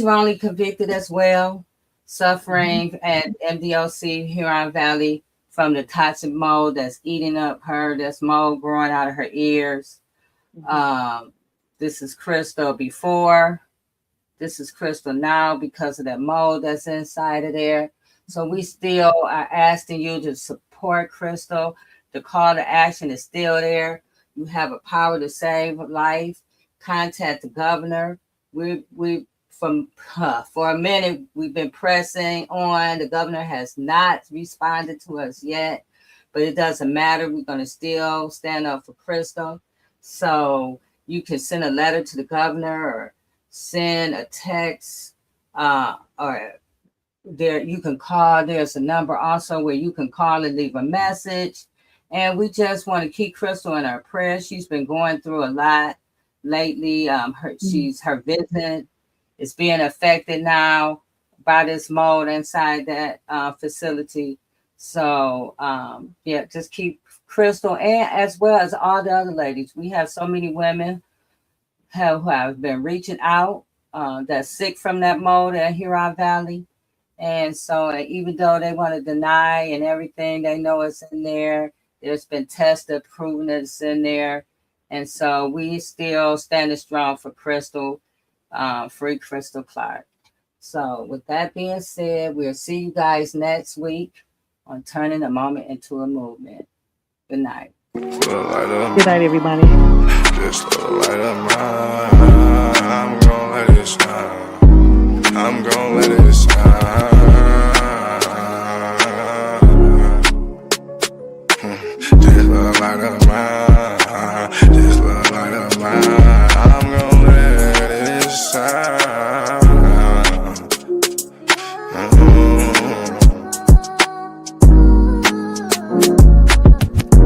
wrongly convicted as well, suffering at MDOC Huron Valley from the toxic mold that's eating up her. There's mold growing out of her ears. This is Crystal before. This is Crystal now because of that mold that's inside of there. So we still are asking you to support Crystal. The call to action is still there. You have a power to save a life. Contact the governor. For a minute, we've been pressing on. The governor has not responded to us yet, but it doesn't matter. We're going to still stand up for Crystal. So you can send a letter to the governor or send a text, or there you can call. There's a number also where you can call and leave a message. And we just want to keep Crystal in our prayers. She's been going through a lot lately. Her vision is being affected now by this mold inside that facility. So just keep Crystal, and as well as all the other ladies. We have so many women who have been reaching out that's sick from that mold at Huron Valley. And so even though they want to deny and everything, they know it's in there. There's been tests that proven that it's in there. And so we still standing strong for Crystal, free Crystal Clark. So with that being said, we'll see you guys next week on Turning a Moment into a Movement. Good night. Good night, everybody. Just a light of mine. I'm gonna let it shine. I'm gonna let it shine. Just a light of mine. Just a light of mine. I'm gonna let it shine.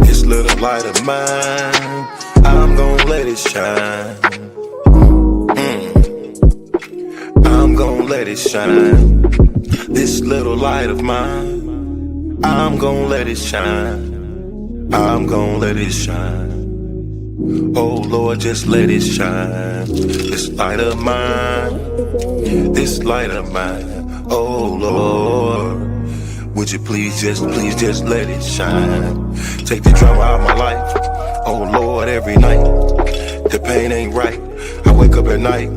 This little light of mine, I'm gonna let it shine. I'm gonna let it shine. This little light of mine, I'm gonna let it shine. I'm gonna let it shine. Oh Lord, just let it shine. This light of mine, this light of mine. Oh Lord, would you please just let it shine. Take the drama out of my life. Oh Lord, every night the pain ain't right. I wake up at night,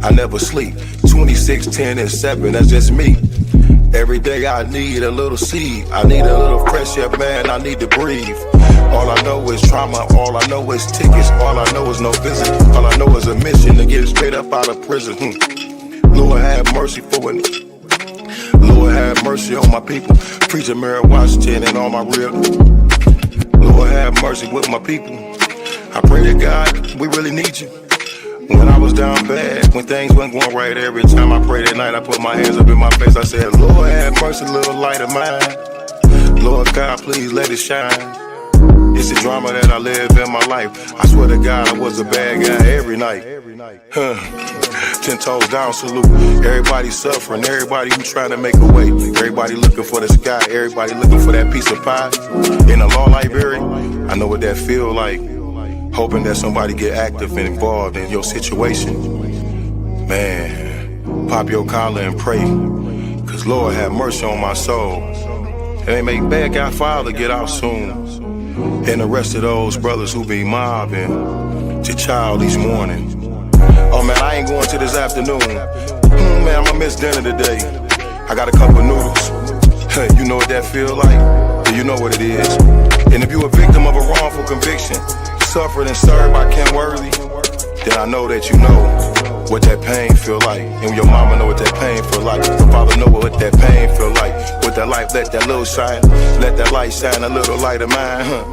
I never sleep. 26, 10, and 7, that's just me. Every day I need a little seed. I need a little fresh air, man, I need to breathe. All I know is trauma, all I know is tickets. All I know is no visit. All I know is a mission to get straight up out of prison. Lord have mercy for it. Lord have mercy on my people. Preacher Mary Washington and all my real. Lord have mercy with my people. I pray to God, we really need you. When I was down bad, when things weren't going right, every time I prayed at night, I put my hands up in my face. I said, Lord have mercy, little light of mine. Lord God, please let it shine. It's the drama that I live in my life. I swear to God, I was a bad guy every night. 10 toes down, salute. Everybody suffering, everybody who trying to make a way. Everybody looking for the sky, everybody looking for that piece of pie. In a law library, I know what that feel like. Hoping that somebody get active and involved in your situation. Man, pop your collar and pray. Cause Lord have mercy on my soul. And they make bad guy father get out soon. And the rest of those brothers who be mobbing to child each morning. Oh man, I ain't going to this afternoon. Man, I'ma miss dinner today. I got a cup of noodles. You know what that feel like? You know what it is. And if you a victim of a wrongful conviction, suffered and served by Ken Worthy, then I know that you know what that pain feel like. And your mama know what that pain feel like. The father know what that pain feel like. With that light, let that little shine. Let that light shine a little light of mine, huh?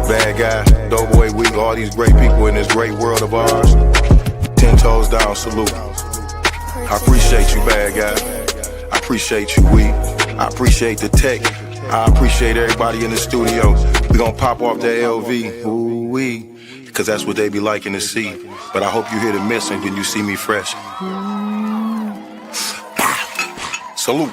Bad guy, doughboy, weak, all these great people in this great world of ours. 10 toes down, salute. I appreciate you, bad guy. I appreciate you, weak. I appreciate the tech. I appreciate everybody in the studio. We gonna pop off the LV, ooh-wee. Cause that's what they be liking to see. But I hope you hear the missing when you see me fresh. Salute.